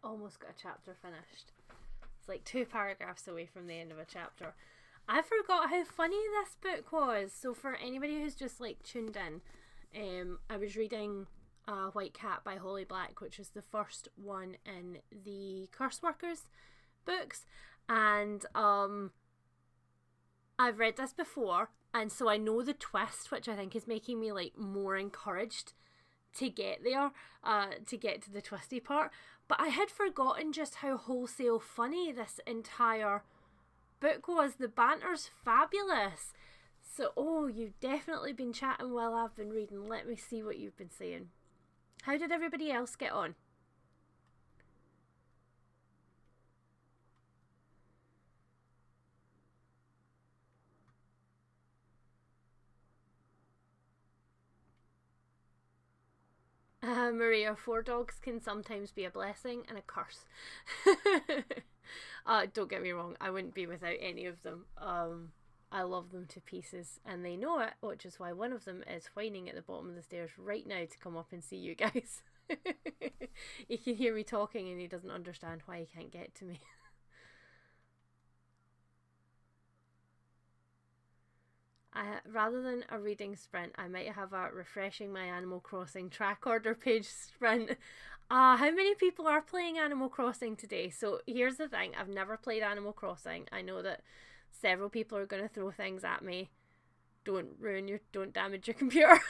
S1: almost got a chapter finished. It's like 2 paragraphs away from the end of a chapter. I forgot how funny this book was. So for anybody who's just like tuned in, I was reading White Cat by Holly Black, which is the first one in the Curse Workers books, and I've read this before, and so I know the twist, which I think is making me like more encouraged to get there, to get to the twisty part. But I had forgotten just how wholesale funny this entire book was. The banter's fabulous. So, you've definitely been chatting while I've been reading. Let me see what you've been saying. How did everybody else get on? Maria, 4 dogs can sometimes be a blessing and a curse. Don't get me wrong, I wouldn't be without any of them. I love them to pieces, and they know it, which is why one of them is whining at the bottom of the stairs right now to come up and see you guys. He can hear me talking and he doesn't understand why he can't get to me. Rather than a reading sprint, I might have a refreshing my Animal Crossing track order page sprint. How many people are playing Animal Crossing today? So here's the thing, I've never played Animal Crossing. I know that several people are going to throw things at me. Don't damage your computer.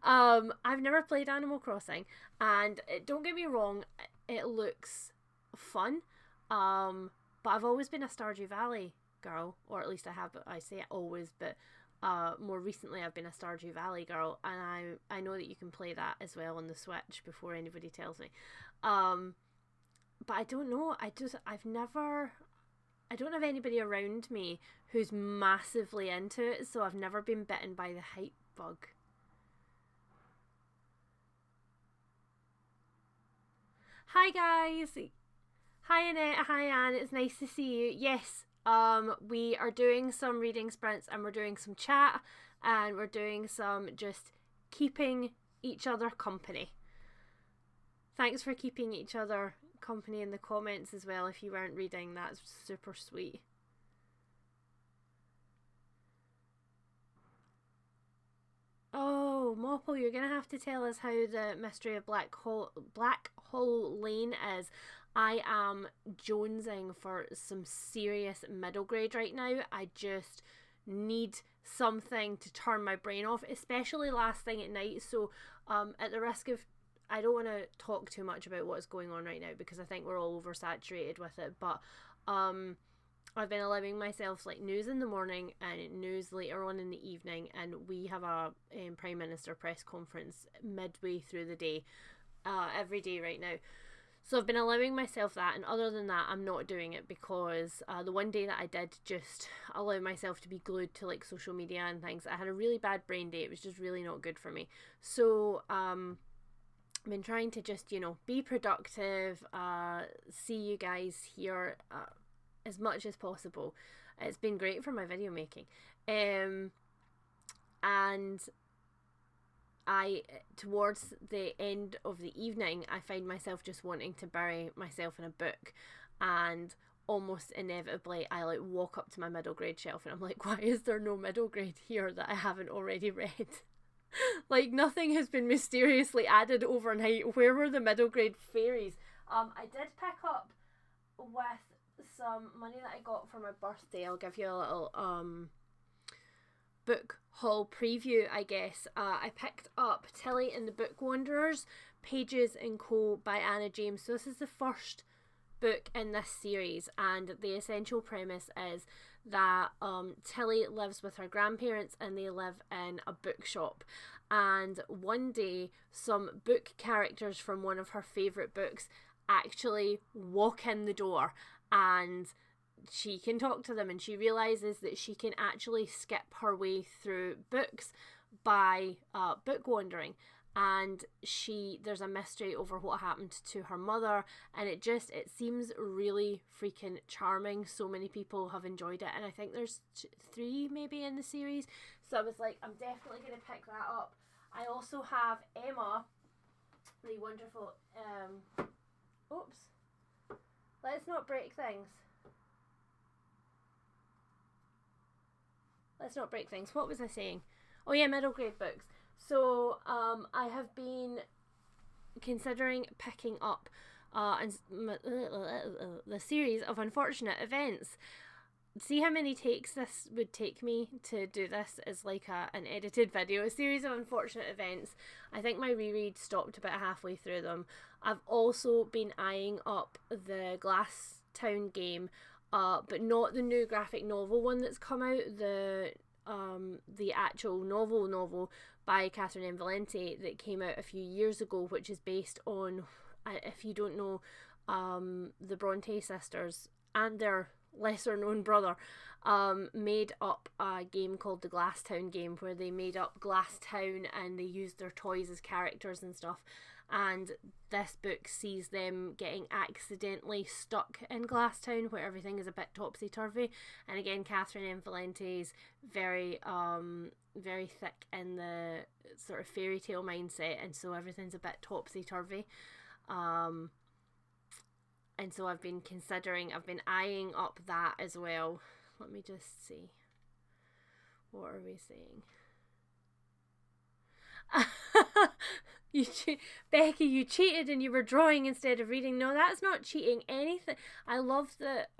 S1: I've never played Animal Crossing, and don't get me wrong, it looks fun. But I've always been a Stardew Valley girl, or at least I say it always, but more recently I've been a Stardew Valley girl, and I know that you can play that as well on the Switch before anybody tells me. But I don't know, I don't have anybody around me who's massively into it, so I've never been bitten by the hype bug. Hi guys! Hi Annette, hi Anne, it's nice to see you. Yes, we are doing some reading sprints, and we're doing some chat, and we're doing some just keeping each other company. Thanks for keeping each other company in the comments as well. If you weren't reading, that's super sweet. Oh, Mopple, you're gonna have to tell us how the mystery of Black Hole Lane is. I am jonesing for some serious middle grade right now. I just need something to turn my brain off, especially last thing at night. So at the risk of, I don't want to talk too much about what's going on right now because I think we're all oversaturated with it, but I've been allowing myself like news in the morning and news later on in the evening, and we have a Prime Minister press conference midway through the day every day right now. So I've been allowing myself that, and other than that I'm not doing it because the one day that I did just allow myself to be glued to like social media and things, I had a really bad brain day. It was just really not good for me. So I've been trying to just, be productive, see you guys here as much as possible. It's been great for my video making. And towards the end of the evening, I find myself just wanting to bury myself in a book, and almost inevitably I like walk up to my middle grade shelf and I'm like, why is there no middle grade here that I haven't already read? Like nothing has been mysteriously added overnight. Where were the middle grade fairies? I did pick up with some money that I got for my birthday. I'll give you a little book haul preview, I guess. I picked up Tilly and the Book Wanderers, Pages and Co. by Anna James. So this is the first book in this series, and the essential premise is that Tilly lives with her grandparents and they live in a bookshop, and one day some book characters from one of her favourite books actually walk in the door, and she can talk to them, and she realises that she can actually skip her way through books by book wandering, and there's a mystery over what happened to her mother, and it seems really freaking charming. So many people have enjoyed it, and I think there's 3 maybe in the series, so I was like, I'm definitely going to pick that up. I also have Emma, the wonderful Oops. Let's not break things. Let's not break things. What was I saying? Oh yeah, middle grade books. So I have been considering picking up the series of Unfortunate Events. See how many takes this would take me to do this as like an edited video. A series of Unfortunate Events. I think my reread stopped about halfway through them. I've also been eyeing up the Glass Town game, but not the new graphic novel one that's come out. The actual novel by Catherine M. Valente that came out a few years ago, which is based on, if you don't know, the Bronte sisters and their lesser known brother made up a game called the Glass Town game, where they made up Glass Town and they used their toys as characters and stuff. And this book sees them getting accidentally stuck in Glass Town, where everything is a bit topsy-turvy. And again, Catherine M. Valente's very thick in the sort of fairy tale mindset, and so everything's a bit topsy-turvy. And so I've been eyeing up that as well. Let me just see. What are we saying? Becky, you cheated and you were drawing instead of reading. No, that's not cheating. Anything. I love that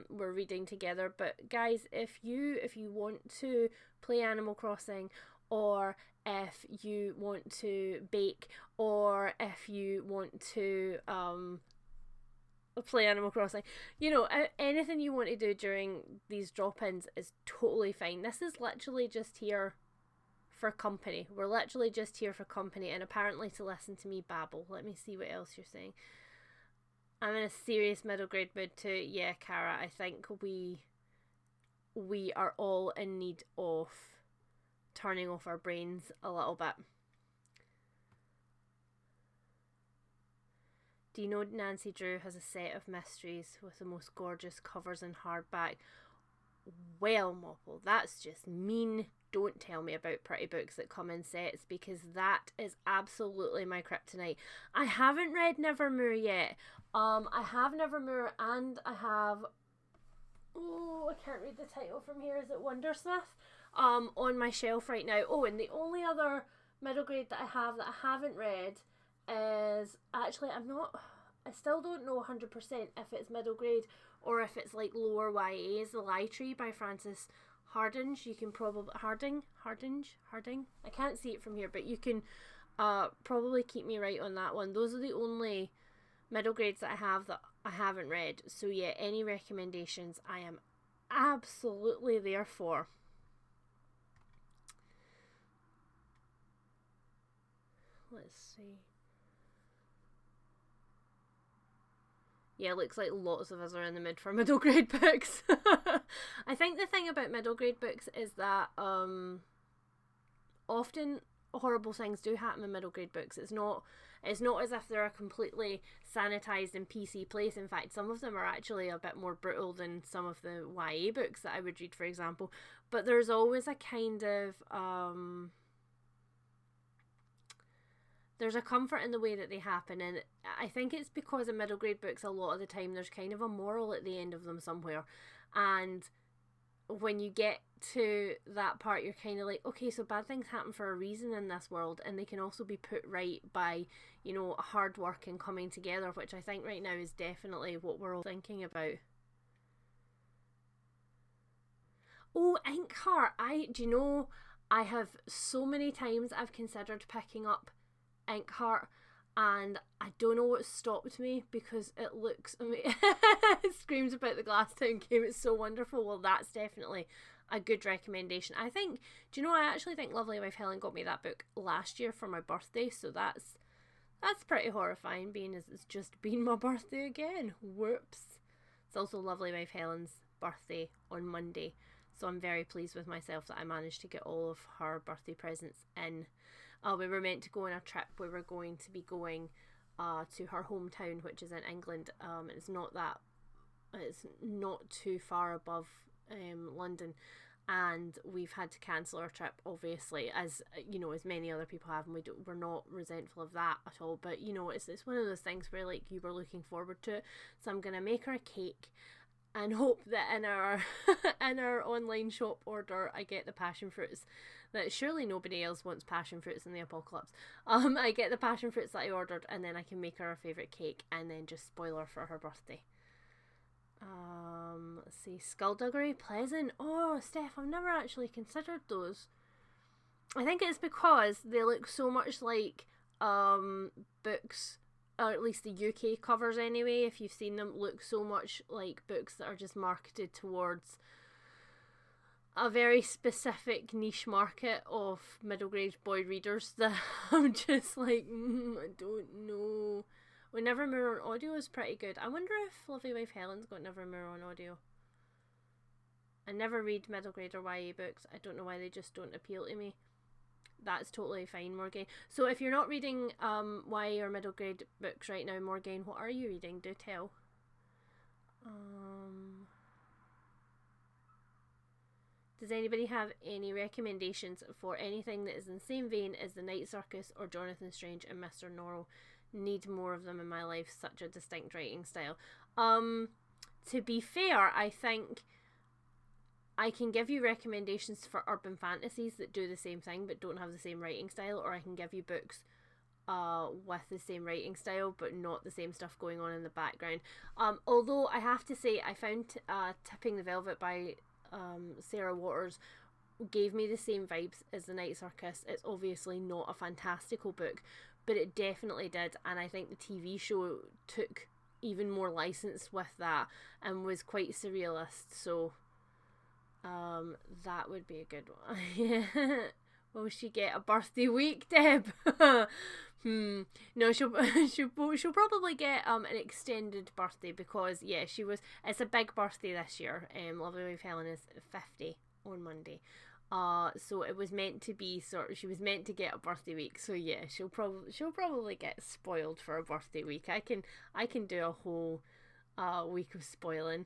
S1: we're reading together, but guys, if you want to play Animal Crossing, or if you want to bake, or if you want to play Animal Crossing, anything you want to do during these drop-ins is totally fine. This is literally just here for company. We're literally just here for company, and apparently to listen to me babble. Let me see what else you're saying. I'm in a serious middle grade mood too. Yeah, Cara, I think we are all in need of turning off our brains a little bit. Do you know Nancy Drew has a set of mysteries with the most gorgeous covers in hardback? Well, Mopple, that's just mean. Don't tell me about pretty books that come in sets, because that is absolutely my kryptonite. I haven't read Nevermore yet. I have Nevermore, and I have... Oh, I can't read the title from here. Is it Wondersmith? On my shelf right now. Oh, and the only other middle grade that I haven't read is... Actually, I still don't know 100% if it's middle grade or if it's like lower YA. Is The Lie Tree by Frances Hardinge. You can probably Harding. I can't see it from here, but you can probably keep me right on that one. Those are the only middle grades that I have that I haven't read. So yeah, any recommendations I am absolutely there for. Let's see. Yeah, looks like lots of us are in the mood for middle grade books. I think the thing about middle grade books is that often horrible things do happen in middle grade books. It's not as if they're a completely sanitized and PC place. In fact, some of them are actually a bit more brutal than some of the YA books that I would read, for example. But there's always a kind of there's a comfort in the way that they happen, and I think it's because in middle grade books a lot of the time there's kind of a moral at the end of them somewhere, and when you get to that part you're kind of like, okay, so bad things happen for a reason in this world, and they can also be put right by, hard work and coming together, which I think right now is definitely what we're all thinking about. Oh, Inkheart, I have so many times I've considered picking up Inkheart, and I don't know what stopped me, because it looks amazing. It screams about the Glass Town game. It's so wonderful. Well, that's definitely a good recommendation. I actually think Lovely Wife Helen got me that book last year for my birthday, so that's pretty horrifying, being as it's just been my birthday again. Whoops. It's also Lovely Wife Helen's birthday on Monday, so I'm very pleased with myself that I managed to get all of her birthday presents in. We were meant to go on a trip. We were going to be going to her hometown, which is in England. It's not too far above London, and we've had to cancel our trip, obviously, as you know, as many other people have, and we're not resentful of that at all. But you know, it's one of those things where like you were looking forward to it. So I'm gonna make her a cake and hope that in our in our online shop order I get the passion fruits. That surely nobody else wants passion fruits in the apocalypse. I get the passion fruits that I ordered, and then I can make her a favourite cake and then just spoil her for her birthday. Let's see, Skullduggery, Pleasant. Oh, Steph, I've never actually considered those. I think it's because they look so much like books, or at least the UK covers anyway, if you've seen them, look so much like books that are just marketed towards a very specific niche market of middle grade boy readers that I'm just like, I don't know. Well, Nevermore on audio is pretty good. I wonder if Lovely Wife Helen's got Nevermore on audio. I never read middle grade or YA books. I don't know why they just don't appeal to me. That's totally fine, Morgan. So if you're not reading YA or middle grade books right now, Morgan, what are you reading? Do tell. Does anybody have any recommendations for anything that is in the same vein as The Night Circus or Jonathan Strange and Mr. Norrell? Need more of them in my life, such a distinct writing style. To be fair, I think I can give you recommendations for urban fantasies that do the same thing but don't have the same writing style, or I can give you books with the same writing style but not the same stuff going on in the background. Although I have to say, I found Tipping the Velvet by Sarah Waters gave me the same vibes as The Night Circus. It's obviously not a fantastical book, but it definitely did, and I think the TV show took even more license with that and was quite surrealist, so that would be a good one. Will she get a birthday week, Deb? No, she'll probably get an extended birthday, because yeah, it's a big birthday this year. Lovely Wife Helen is 50 on Monday. So it was meant to be she was meant to get a birthday week. So yeah, she'll probably get spoiled for a birthday week. I can do a whole week of spoiling.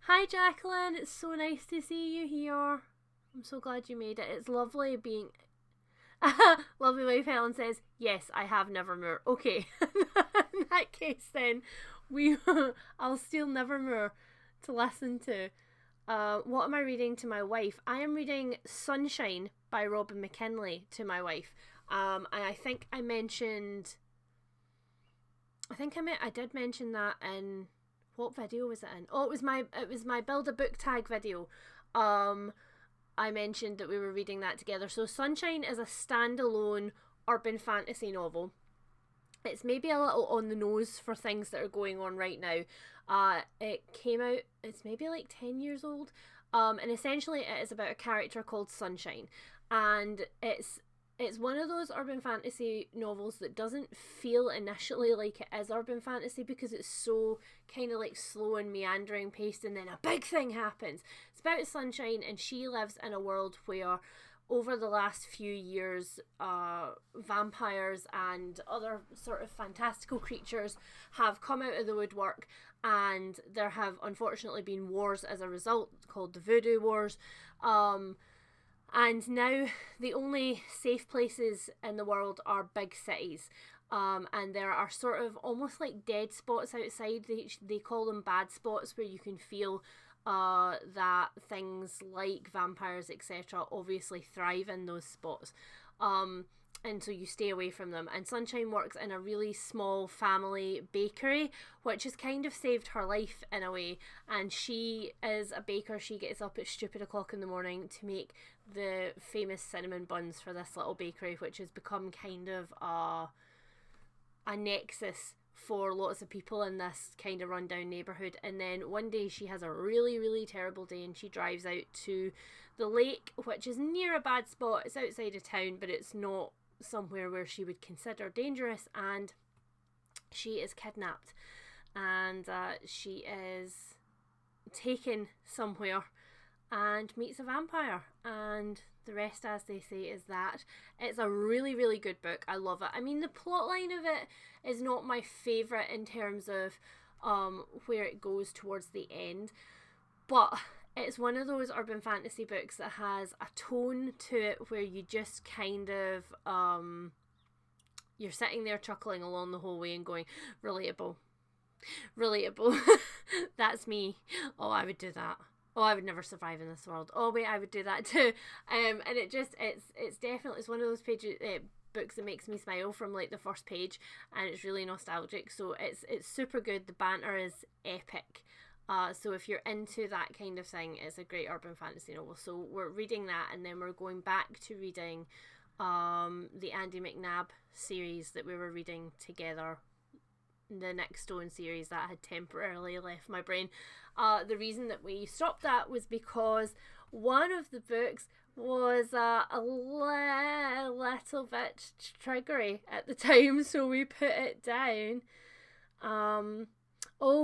S1: Hi Jacqueline, it's so nice to see you here. I'm so glad you made it. It's lovely being Lovely Wife Helen says, yes, I have Nevermore. Okay. In that case then I'll steal Nevermore to listen to. What am I reading to my wife? I am reading Sunshine by Robin McKinley to my wife. And I think I did mention that in, what video was it in? Oh, it was my Build a Book Tag video. I mentioned that we were reading that together. So Sunshine is a standalone urban fantasy novel. It's maybe a little on the nose for things that are going on right now. It came out, it's maybe like 10 years old. And essentially it is about a character called Sunshine. And it's one of those urban fantasy novels that doesn't feel initially like it is urban fantasy, because it's so kind of like slow and meandering paced, and then a big thing happens. It's about Sunshine, and she lives in a world where over the last few years, vampires and other sort of fantastical creatures have come out of the woodwork, and there have unfortunately been wars as a result, called the Voodoo Wars. And now the only safe places in the world are big cities. And there are sort of almost like dead spots outside. They call them bad spots, where you can feel that things like vampires, etc., obviously thrive in those spots. And so you stay away from them. And Sunshine works in a really small family bakery, which has kind of saved her life in a way. And she is a baker. She gets up at stupid o'clock in the morning to make the famous cinnamon buns for this little bakery, which has become kind of a nexus for lots of people in this kind of rundown neighbourhood. And then one day she has a really, really terrible day, and she drives out to the lake, which is near a bad spot. It's outside of town, but it's not somewhere where she would consider dangerous, and she is kidnapped, and she is taken somewhere and meets a vampire, and the rest, as they say, is that. It's a really, really good book. I love it. I mean, the plot line of it is not my favourite in terms of where it goes towards the end, but it's one of those urban fantasy books that has a tone to it where you just kind of you're sitting there chuckling along the whole way and going, relatable. That's me. Oh, I would do that. Oh, I would never survive in this world. Oh wait, I would do that too. And it's definitely, it's one of those books that makes me smile from like the first page, and it's really nostalgic. So it's super good. The banter is epic. So if you're into that kind of thing, it's a great urban fantasy novel. So we're reading that, and then we're going back to reading the Andy McNabb series that we were reading together, the Nick Stone series that had temporarily left my brain. The reason that we stopped that was because one of the books was a little bit triggery at the time, so we put it down.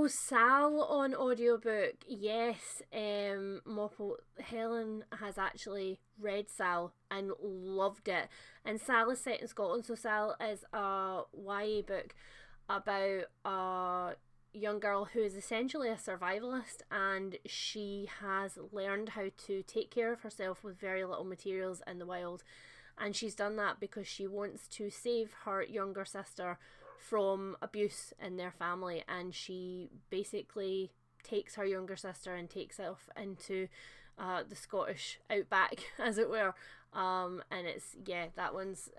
S1: Sal on audiobook. Yes, Mopple, Helen has actually read Sal and loved it. And Sal is set in Scotland, so Sal is a YA book about a young girl who is essentially a survivalist, and she has learned how to take care of herself with very little materials in the wild. And she's done that because she wants to save her younger sister from abuse in their family, and she basically takes her younger sister and takes off into the Scottish outback, as it were. And it's, yeah, that one's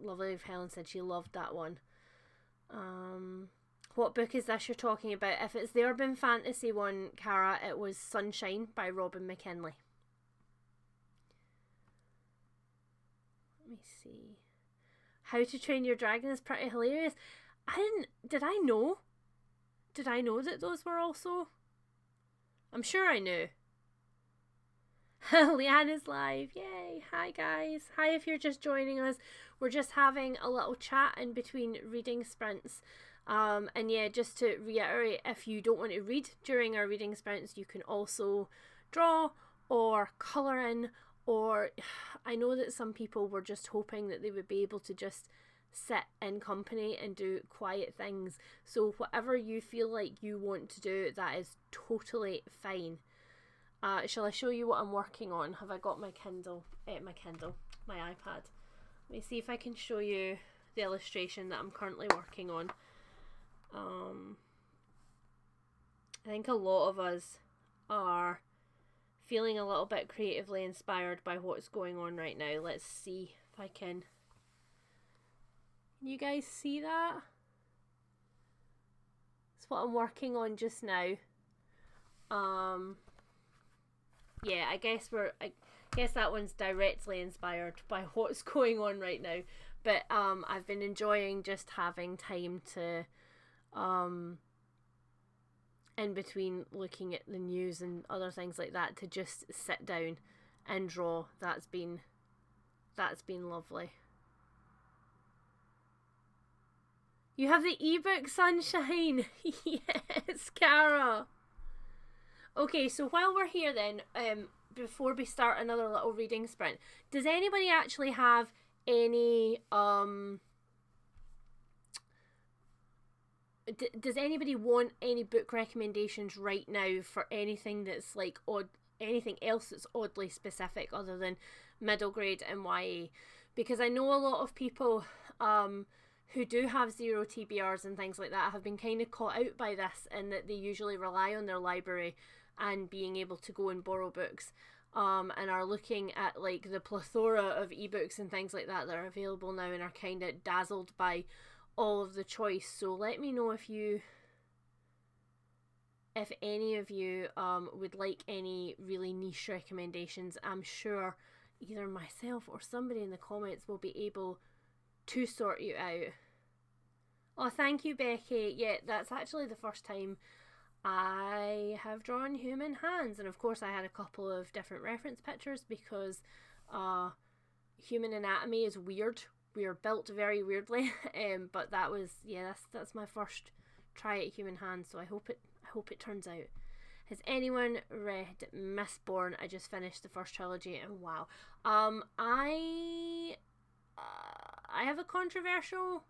S1: lovely. Helen said she loved that one. What book is this you're talking about? If it's the urban fantasy one, Cara, it was Sunshine by Robin McKinley. Let me see. How to Train Your Dragon is pretty hilarious. Did I know that those were also? I'm sure I knew. Leanna's live. Yay. Hi guys. Hi if you're just joining us. We're just having a little chat in between reading sprints. And yeah, just to reiterate, if you don't want to read during our reading sprints, you can also draw or colour in, or I know that some people were just hoping that they would be able to just sit in company and do quiet things. So whatever you feel like you want to do, that is totally fine. Shall I show you what I'm working on? Have I got my Kindle? My iPad. Let me see if I can show you the illustration that I'm currently working on. I think a lot of us are feeling a little bit creatively inspired by what's going on right now. Let's see if I can. You guys see that? It's what I'm working on just now. Yeah, I guess that one's directly inspired by what's going on right now. But I've been enjoying just having time to in between looking at the news and other things like that, to just sit down and draw. That's been lovely. You have the ebook, Sunshine. Yes, Cara. Okay, so while we're here then, before we start another little reading sprint, does anybody actually have any does anybody want any book recommendations right now for anything that's like anything else that's oddly specific other than middle grade and YA? Because I know a lot of people who do have zero TBRs and things like that have been kind of caught out by this, in that they usually rely on their library and being able to go and borrow books, and are looking at like the plethora of ebooks and things like that are available now, and are kind of dazzled by all of the choice. So let me know if any of you would like any really niche recommendations. I'm sure either myself or somebody in the comments will be able to sort you out. Oh, thank you, Becky. Yeah, that's actually the first time I have drawn human hands, and of course I had a couple of different reference pictures because human anatomy is weird. We are built very weirdly, but that was, yeah, that's my first try at human hands, so I hope it turns out. Has anyone read Mistborn? I just finished the first trilogy, and wow, I have a controversial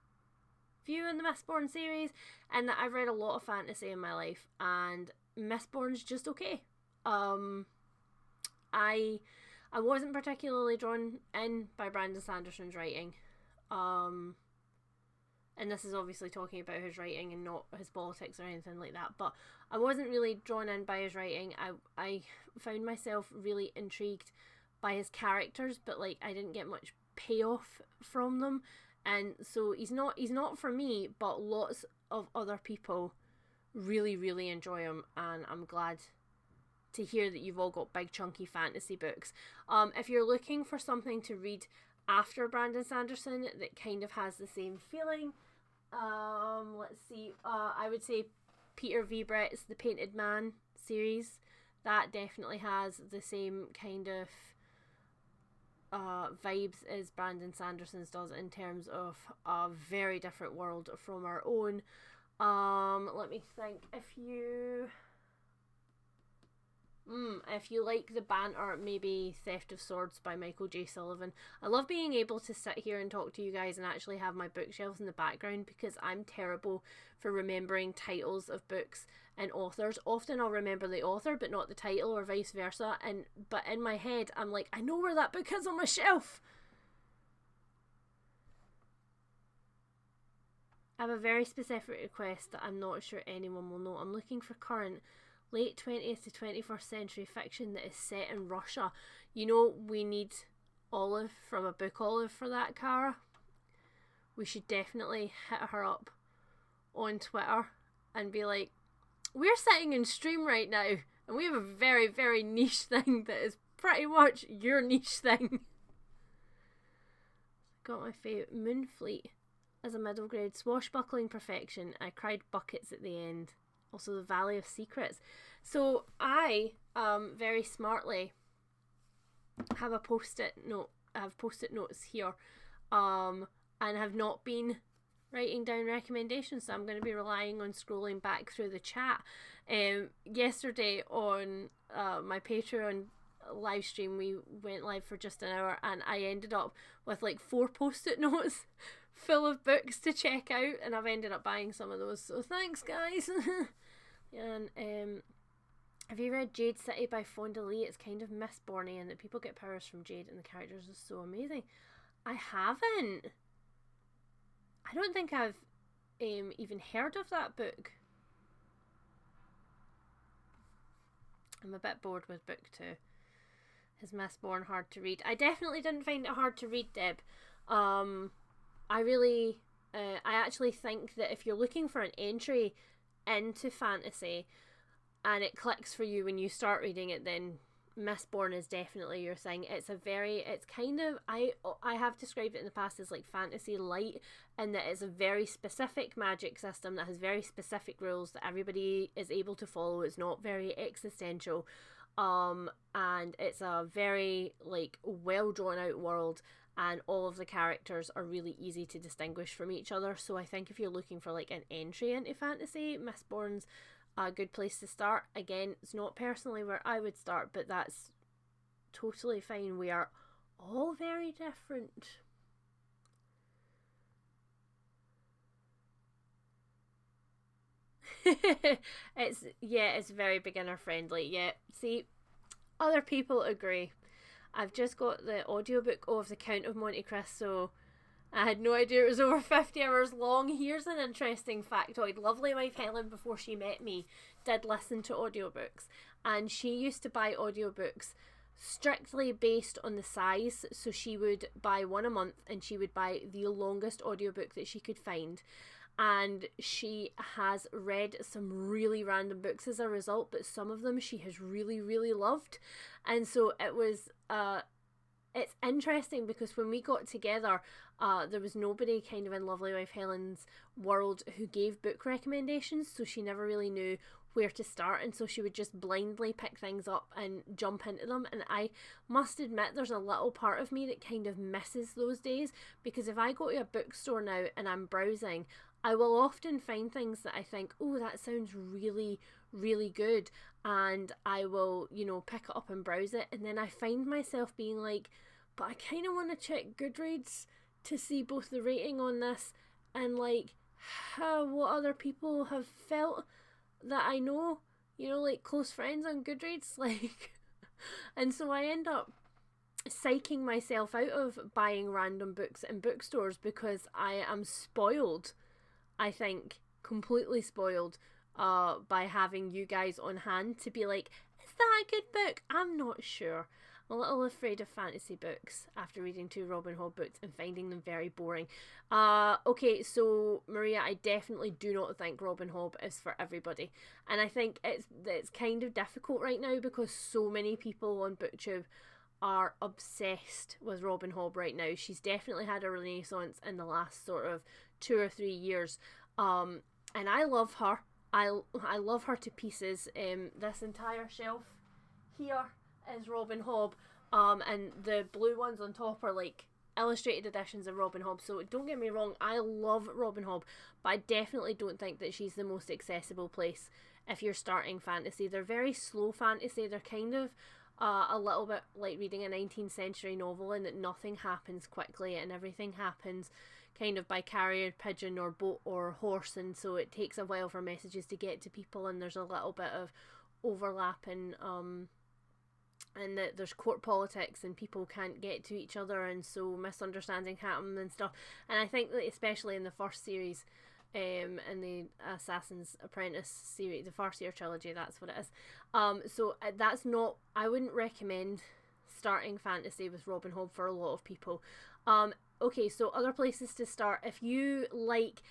S1: view in the Mistborn series, and that I've read a lot of fantasy in my life, and Mistborn's just okay. I wasn't particularly drawn in by Brandon Sanderson's writing. And this is obviously talking about his writing and not his politics or anything like that, but I wasn't really drawn in by his writing. I found myself really intrigued by his characters, but like I didn't get much payoff from them, and so he's not for me, but lots of other people really, really enjoy him, and I'm glad to hear that you've all got big chunky fantasy books. If you're looking for something to read after Brandon Sanderson that kind of has the same feeling, let's see, I would say Peter V. Brett's The Painted Man series. That definitely has the same kind of vibes as Brandon Sanderson's does, in terms of a very different world from our own. Let me think. If you like the banter, maybe Theft of Swords by Michael J. Sullivan. I love being able to sit here and talk to you guys and actually have my bookshelves in the background, because I'm terrible for remembering titles of books and authors. Often I'll remember the author but not the title, or vice versa, but in my head I'm like, I know where that book is on my shelf. I have a very specific request that I'm not sure anyone will know. I'm looking for current late 20th to 21st century fiction that is set in Russia. You know, we need Olive from A Book Olive for that, Cara. We should definitely hit her up on Twitter and be like, we're sitting in stream right now and we have a very, very niche thing that is pretty much your niche thing. Got my favourite, Moonfleet as a middle grade swashbuckling perfection. I cried buckets at the end. Also The Valley of Secrets. So I very smartly have a post-it note. I have post-it notes here, and have not been writing down recommendations, so I'm going to be relying on scrolling back through the chat. Yesterday on my Patreon live stream, we went live for just an hour, and I ended up with like 4 post-it notes full of books to check out, and I've ended up buying some of those, so thanks guys. And have you read Jade City by Fonda Lee? It's kind of Mistbornian that people get powers from Jade and the characters are so amazing. I haven't. I don't think I've even heard of that book. I'm a bit bored with book 2. Is Mistborn hard to read? I definitely didn't find it hard to read, Deb. I actually think that if you're looking for an entry into fantasy and it clicks for you when you start reading it, then Mistborn is definitely your thing. It's kind of, I have described it in the past as like fantasy light, and that it's a very specific magic system that has very specific rules that everybody is able to follow. It's not very existential, and it's a very like well drawn out world, and all of the characters are really easy to distinguish from each other. So I think if you're looking for like an entry into fantasy, Mistborn's a good place to start. Again, it's not personally where I would start, but that's totally fine. We are all very different. It's very beginner friendly. Yeah, see, other people agree. I've just got the audiobook of The Count of Monte Cristo. I had no idea it was over 50 hours long. Here's an interesting factoid. Lovely wife Helen, before she met me, did listen to audiobooks, and she used to buy audiobooks strictly based on the size. So she would buy one a month, and she would buy the longest audiobook that she could find. And she has read some really random books as a result, but some of them she has really, really loved. And so it was it's interesting because when we got together, there was nobody kind of in Lovely Wife Helen's world who gave book recommendations, so she never really knew where to start, and so she would just blindly pick things up and jump into them. And I must admit, there's a little part of me that kind of misses those days, because if I go to a bookstore now and I'm browsing, I will often find things that I think, oh, that sounds really, really good, and I will, pick it up and browse it, and then I find myself being like, but I kind of want to check Goodreads to see both the rating on this and like what other people have felt that I know, like close friends on Goodreads. Like, And so I end up psyching myself out of buying random books in bookstores because I am spoiled, I think, completely spoiled by having you guys on hand to be like, is that a good book? I'm not sure. I'm a little afraid of fantasy books after reading 2 Robin Hood books and finding them very boring. Okay, so Maria, I definitely do not think Robin Hood is for everybody. And I think it's kind of difficult right now because so many people on BookTube are obsessed with Robin Hood right now. She's definitely had a renaissance in the last sort of 2 or 3 years. And I love her. I love her to pieces. This entire shelf here is Robin Hood, and the blue ones on top are like illustrated editions of Robin Hood. So don't get me wrong, I love Robin Hood, but I definitely don't think that she's the most accessible place if you're starting fantasy. They're very slow fantasy. They're kind of a little bit like reading a 19th century novel, in that nothing happens quickly and everything happens kind of by carrier pigeon or boat or horse, and so it takes a while for messages to get to people, and there's a little bit of overlapping and that there's court politics and people can't get to each other, and so misunderstanding happen and stuff. And I think that especially in the first series, in the Assassin's Apprentice series, the first year trilogy, that's what it is. So that's not, I wouldn't recommend starting fantasy with Robin Hood for a lot of people. Okay, so other places to start, if you like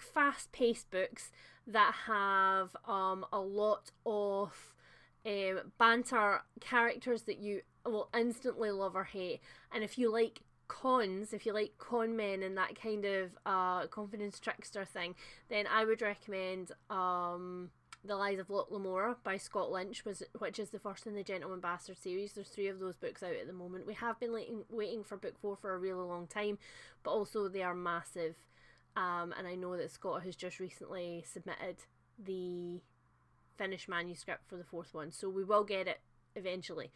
S1: fast-paced books that have a lot of banter, characters that you will instantly love or hate, and if you like con men and that kind of confidence trickster thing, then I would recommend The Lies of Locke Lamora by Scott Lynch, which is the first in the Gentleman Bastard series. There's 3 of those books out at the moment. We have been waiting for book 4 for a really long time, but also they are massive, and I know that Scott has just recently submitted the finished manuscript for the 4th one, so we will get it eventually.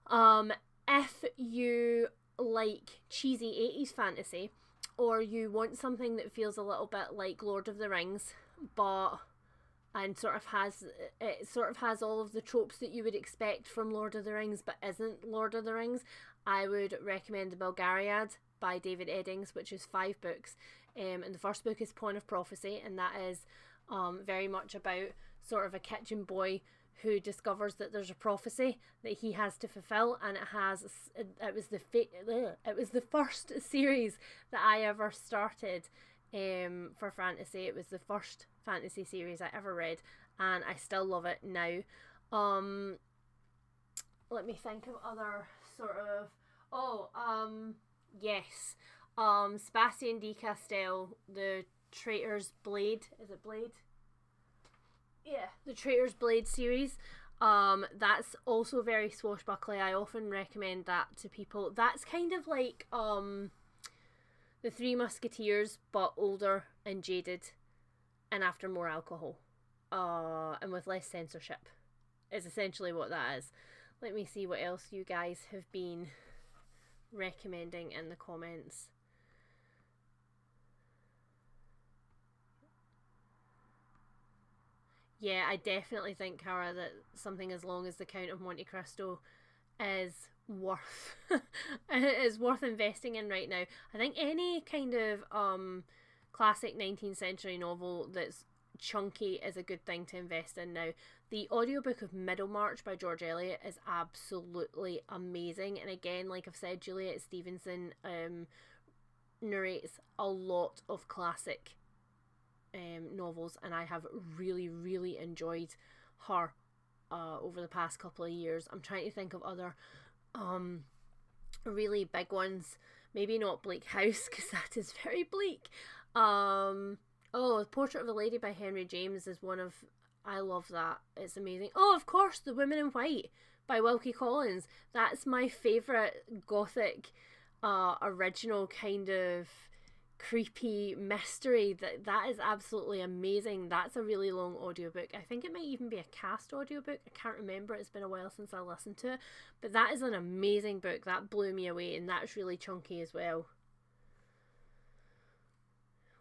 S1: If you like cheesy 80s fantasy, or you want something that feels a little bit like Lord of the Rings, and sort of has all of the tropes that you would expect from Lord of the Rings but isn't Lord of the Rings, I would recommend The Belgariad by David Eddings, which is 5 books, and the first book is Pawn of Prophecy, and that is very much about sort of a kitchen boy who discovers that there's a prophecy that he has to fulfill, and it was the first series that I ever started for fantasy. It was the first fantasy series I ever read, and I still love it now. Let me think of other sort of yes, Sebastian de Castell, The Traitor's Blade. Is it Blade? Yeah, the Traitor's Blade series. That's also very swashbuckly. I often recommend that to people. That's kind of like the Three Musketeers, but older and jaded, and after more alcohol, and with less censorship, is essentially what that is. Let me see what else you guys have been recommending in the comments. Yeah, I definitely think, Cara, that something as long as The Count of Monte Cristo is worth is worth investing in right now. I think any kind of classic 19th century novel that's chunky is a good thing to invest in now. The audiobook of Middlemarch by George Eliot is absolutely amazing, and again, like I've said, Juliet Stevenson narrates a lot of classic novels, and I have really, really enjoyed her over the past couple of years. I'm trying to think of other really big ones. Maybe not Bleak House, because that is very bleak. The Portrait of a Lady by Henry James is one of, I love that. It's amazing. Oh, of course, The Woman in White by Wilkie Collins. That's my favourite gothic original kind of creepy mystery. That is absolutely amazing. That's a really long audiobook. I think it might even be a cast audiobook. I can't remember. It's been a while since I listened to it, but that is an amazing book. That blew me away, and that's really chunky as well.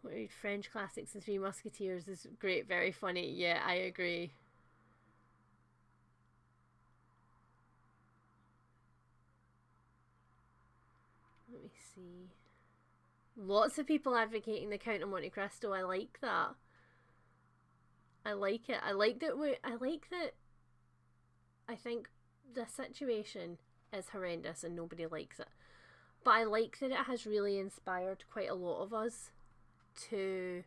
S1: Read French classics and Three Musketeers is great, very funny. Yeah, I agree. see. Lots of people advocating the Count of Monte Cristo. I like that. I like it. I like that. I think the situation is horrendous and nobody likes it. But I like that it has really inspired quite a lot of us to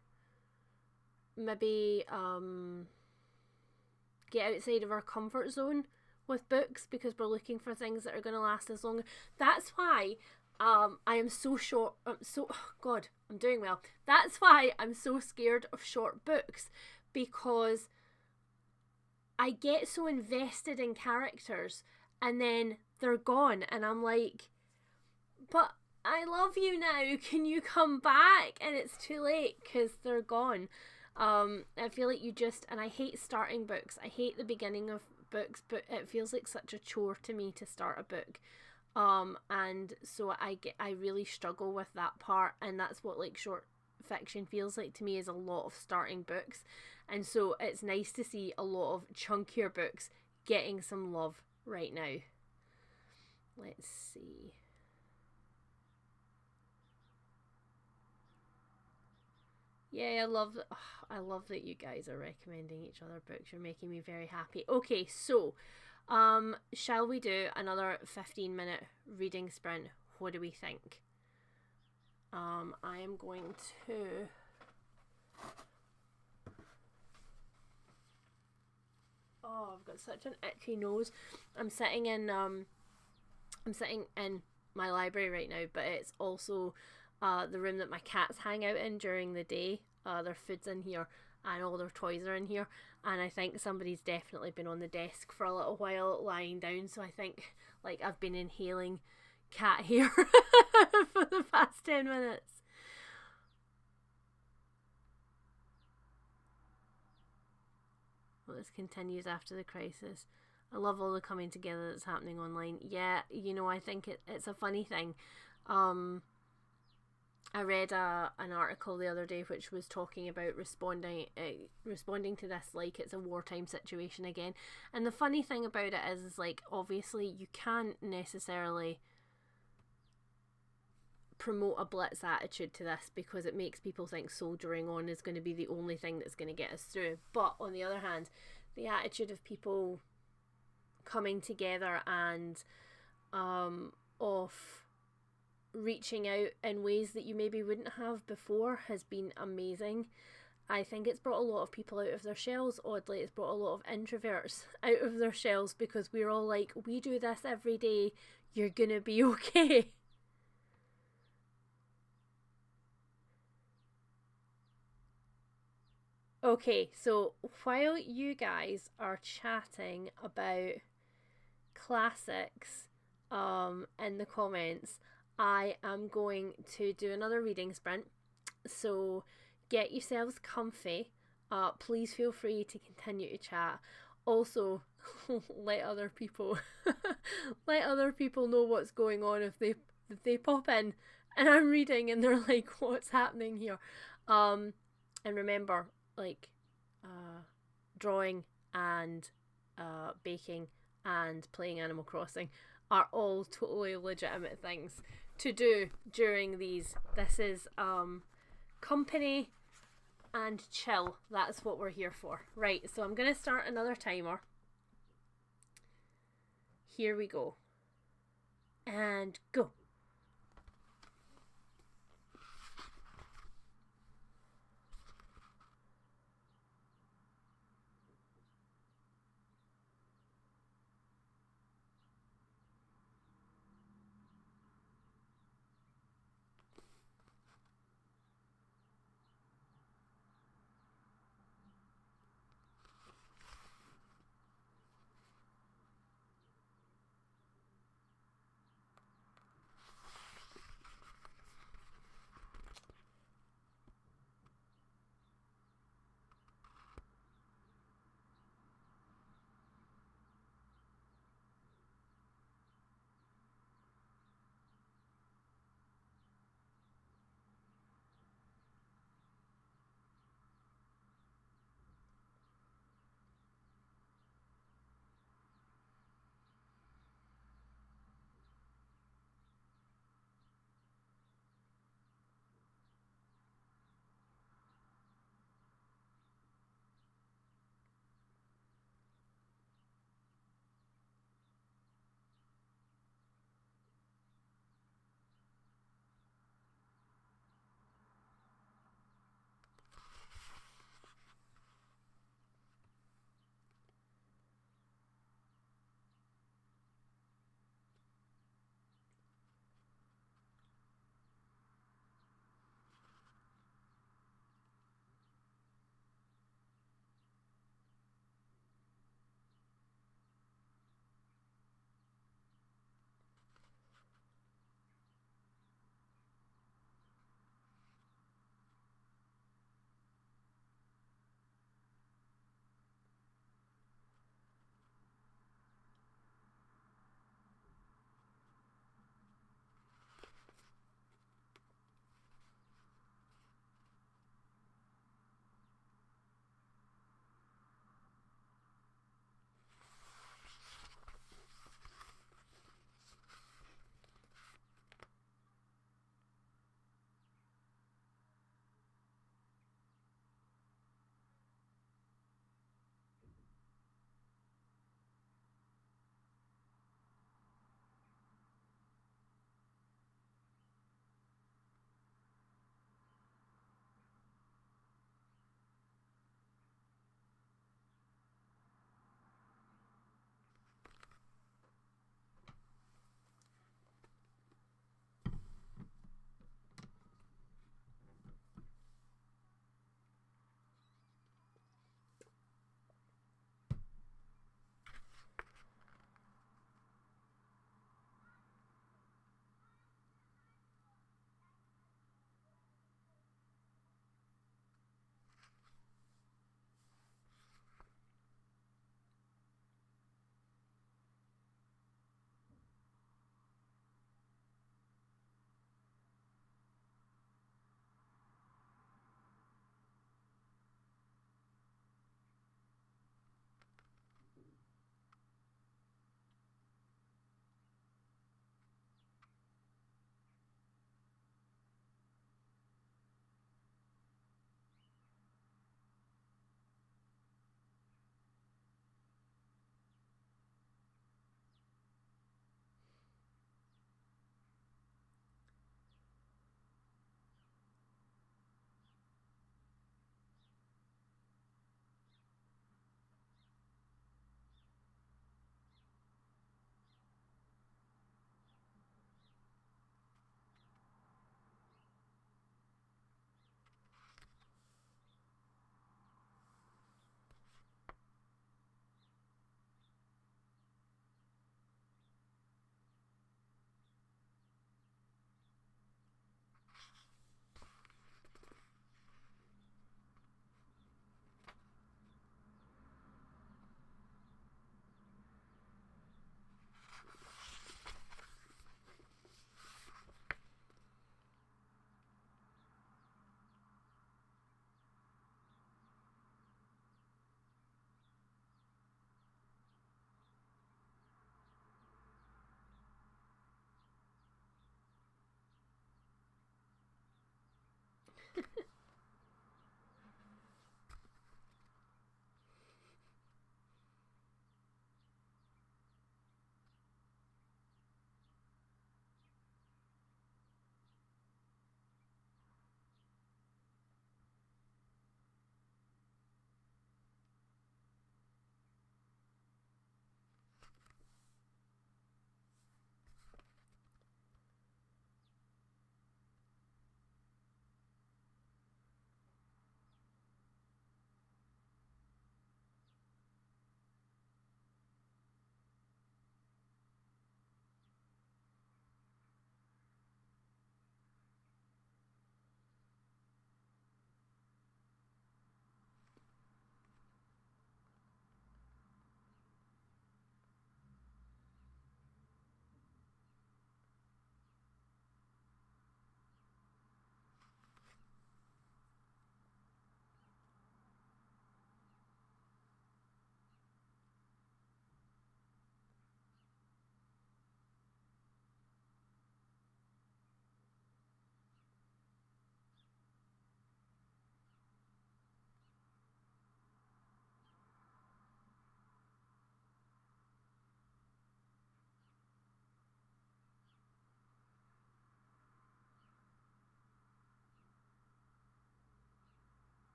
S1: maybe get outside of our comfort zone with books, because we're looking for things that are going to last as long. That's why I am so short. I'm doing well. That's why I'm so scared of short books, because I get so invested in characters and then they're gone and I'm like, but I love you now, can you come back? And it's too late because they're gone. I feel like and I hate starting books. I hate the beginning of books, but it feels like such a chore to me to start a book. And so I really struggle with that part, and that's what like short fiction feels like to me, is a lot of starting books. And so it's nice to see a lot of chunkier books getting some love right now. Let's see. Yeah, I love that you guys are recommending each other books. You're making me very happy. Okay, so shall we do another 15-minute reading sprint? What do we think? I am going to I've got such an itchy nose. I'm sitting in my library right now, but it's also the room that my cats hang out in during the day. Their food's in here and all their toys are in here, and I think somebody's definitely been on the desk for a little while lying down, so I think like I've been inhaling cat hair for the past 10 minutes. Well, this continues after the crisis. I love all the coming together that's happening online. Yeah, I think it's a funny thing. I read an article the other day which was talking about responding to this like it's a wartime situation again. And the funny thing about it is like, obviously you can't necessarily promote a blitz attitude to this, because it makes people think soldiering on is going to be the only thing that's going to get us through. But on the other hand, the attitude of people coming together and of reaching out in ways that you maybe wouldn't have before has been amazing. I think it's brought a lot of people out of their shells. Oddly, it's brought a lot of introverts out of their shells, because we're all like, we do this every day, you're gonna be okay. Okay, so while you guys are chatting about classics in the comments, I am going to do another reading sprint. So get yourselves comfy. Please feel free to continue to chat. Also, let other people know what's going on if they pop in and I'm reading and they're like, what's happening here? And remember, like drawing and baking and playing Animal Crossing are all totally legitimate things to do during these. This is company and chill. That's what we're here for. Right, so I'm going to start another timer. Here we go. And go.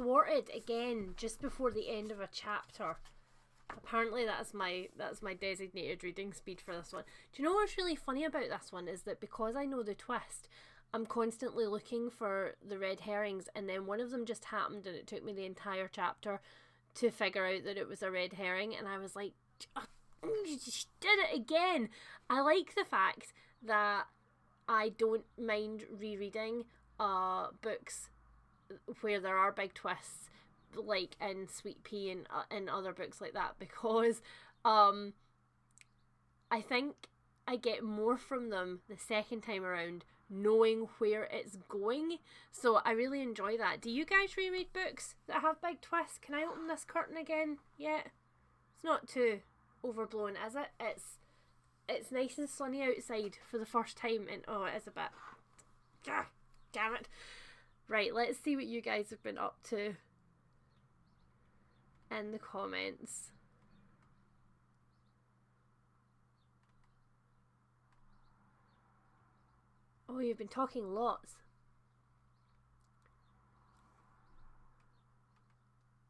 S1: thwarted again just before the end of a chapter. Apparently that's my designated reading speed for this one. Do you know what's really funny about this one is that because I know the twist, I'm constantly looking for the red herrings, and then one of them just happened and it took me the entire chapter to figure out that it was a red herring, and I was like, you just did it again. I like the fact that I don't mind rereading books where there are big twists, like in Sweet Pea and other books like that, because I think I get more from them the second time around knowing where it's going. So I really enjoy that. Do you guys reread books that have big twists? Can I open this curtain again yet? It's not too overblown, is it? It's nice and sunny outside for the first time, and oh, it is a bit. Damn it. Right, let's see what you guys have been up to in the comments. Oh, you've been talking lots.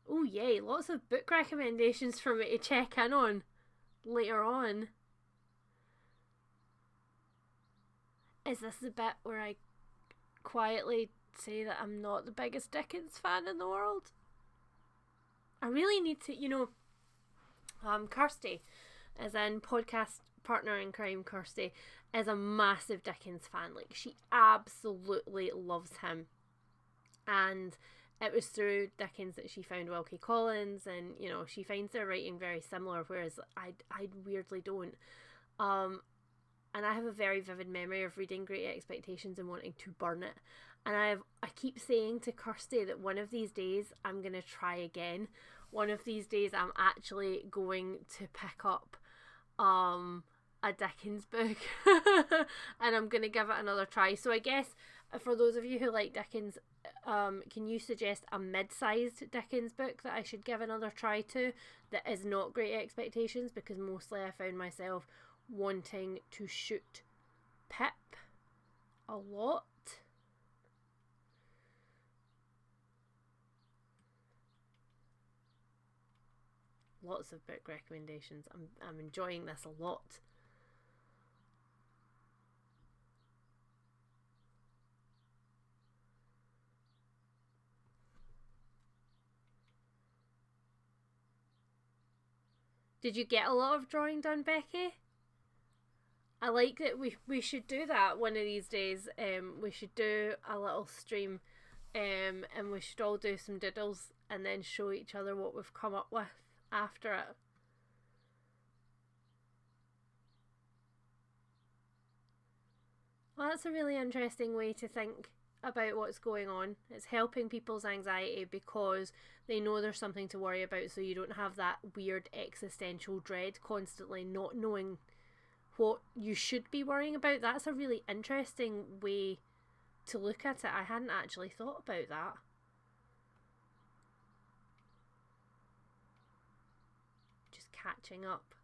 S1: Oh yay, lots of book recommendations for me to check in on later on. Is this the bit where I quietly say that I'm not the biggest Dickens fan in the world? I really need to, Kirsty, as in podcast partner in crime, Kirsty, is a massive Dickens fan. Like, she absolutely loves him. And it was through Dickens that she found Wilkie Collins, and, she finds their writing very similar, whereas I weirdly don't. And I have a very vivid memory of reading Great Expectations and wanting to burn it. And I keep saying to Kirsty that one of these days I'm going to try again. One of these days I'm actually going to pick up a Dickens book and I'm going to give it another try. So I guess for those of you who like Dickens, can you suggest a mid-sized Dickens book that I should give another try to that is not Great Expectations? Because mostly I found myself wanting to shoot Pip a lot. Lots of book recommendations. I'm enjoying this a lot. Did you get a lot of drawing done, Becky? I like that we should do that one of these days. We should do a little stream, and we should all do some doodles and then show each other what we've come up with after it. Well, that's a really interesting way to think about what's going on. It's helping people's anxiety because they know there's something to worry about, so you don't have that weird existential dread constantly not knowing what you should be worrying about. That's a really interesting way to look at it. I hadn't actually thought about that. Just catching up.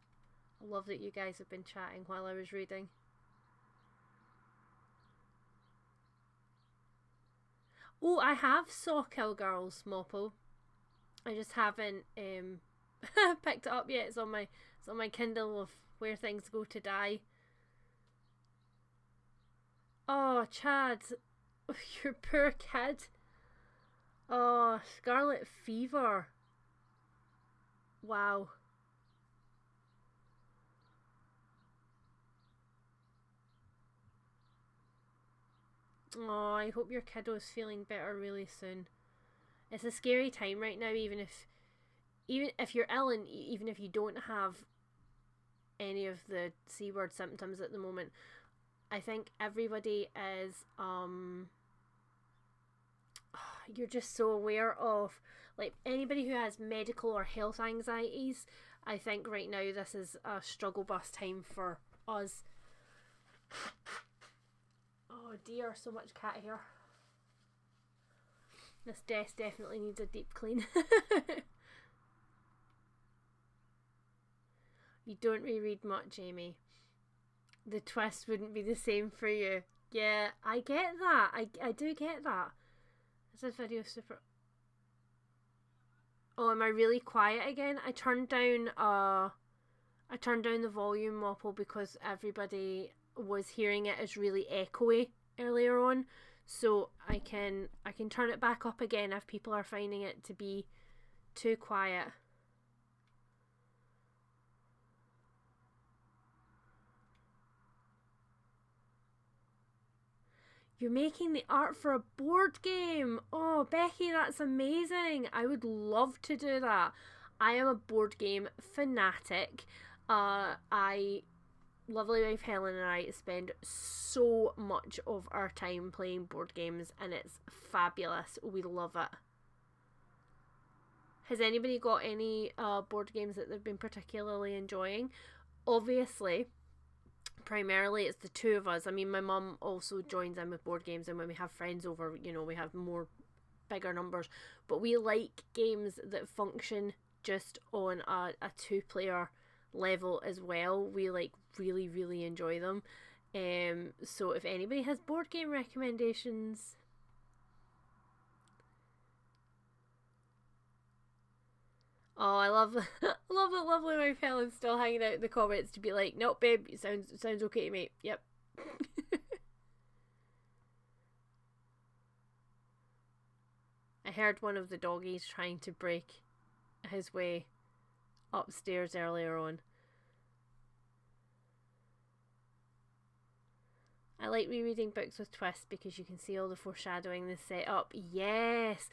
S1: I love that you guys have been chatting while I was reading. Oh, I have saw Kill Girls, Moppo. I just haven't picked it up yet. It's on my Kindle of Where Things Go to Die. Oh, Chad, your poor kid. Oh, scarlet fever. Wow. Oh, I hope your kiddo's feeling better really soon. It's a scary time right now, even if you're ill and even if you don't have any of the C word symptoms at the moment. I think everybody is you're just so aware of, like, anybody who has medical or health anxieties. I think right now this is a struggle bus time for us. Oh dear, so much cat hair. This desk definitely needs a deep clean. You don't reread much, Amy. The twist wouldn't be the same for you. Yeah, I get that. I do get that. Is this video super... Oh, am I really quiet again? I turned down the volume, Mopple, because everybody was hearing it as really echoey earlier on. So I can turn it back up again if people are finding it to be too quiet. You're making the art for a board game. Oh, Becky, that's amazing. I would love to do that. I am a board game fanatic. Lovely wife Helen and I spend so much of our time playing board games, and it's fabulous. We love it. Has anybody got any board games that they've been particularly enjoying? Obviously, primarily it's the two of us. I mean, my mum also joins in with board games, and when we have friends over, we have more bigger numbers. But we like games that function just on a 2-player level as well. We really, really enjoy them. So if anybody has board game recommendations. Oh, I love that lovely wife Helen's still hanging out in the comments to be like, nope, babe, it sounds okay to me. Yep. I heard one of the doggies trying to break his way upstairs earlier on. I like rereading books with twists because you can see all the foreshadowing, the setup. Yes!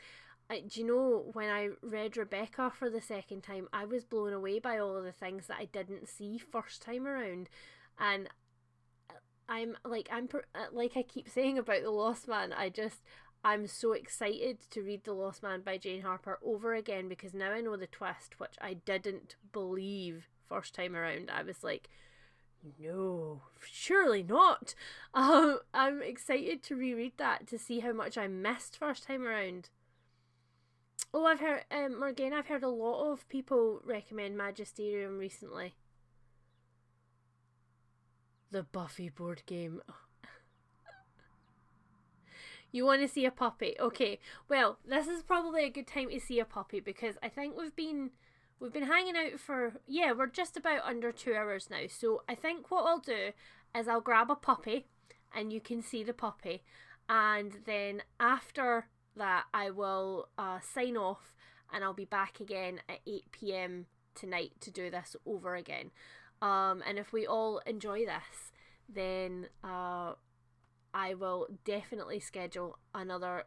S1: Do you know, when I read Rebecca for the second time, I was blown away by all of the things that I didn't see first time around. And I'm like I keep saying about The Lost Man, I'm so excited to read The Lost Man by Jane Harper over again, because now I know the twist, which I didn't believe first time around. I was like, no, surely not. I'm excited to reread that to see how much I missed first time around. Oh, I've heard, Morgane, I've heard a lot of people recommend Magisterium recently. The Buffy board game. You want to see a puppy? Okay, well, this is probably a good time to see a puppy, because I think we've been hanging out for, we're just about under 2 hours now. So I think what I'll do is I'll grab a puppy and you can see the puppy, and then after that I will sign off, and I'll be back again at 8 p.m. tonight to do this over again. And if we all enjoy this, then I will definitely schedule another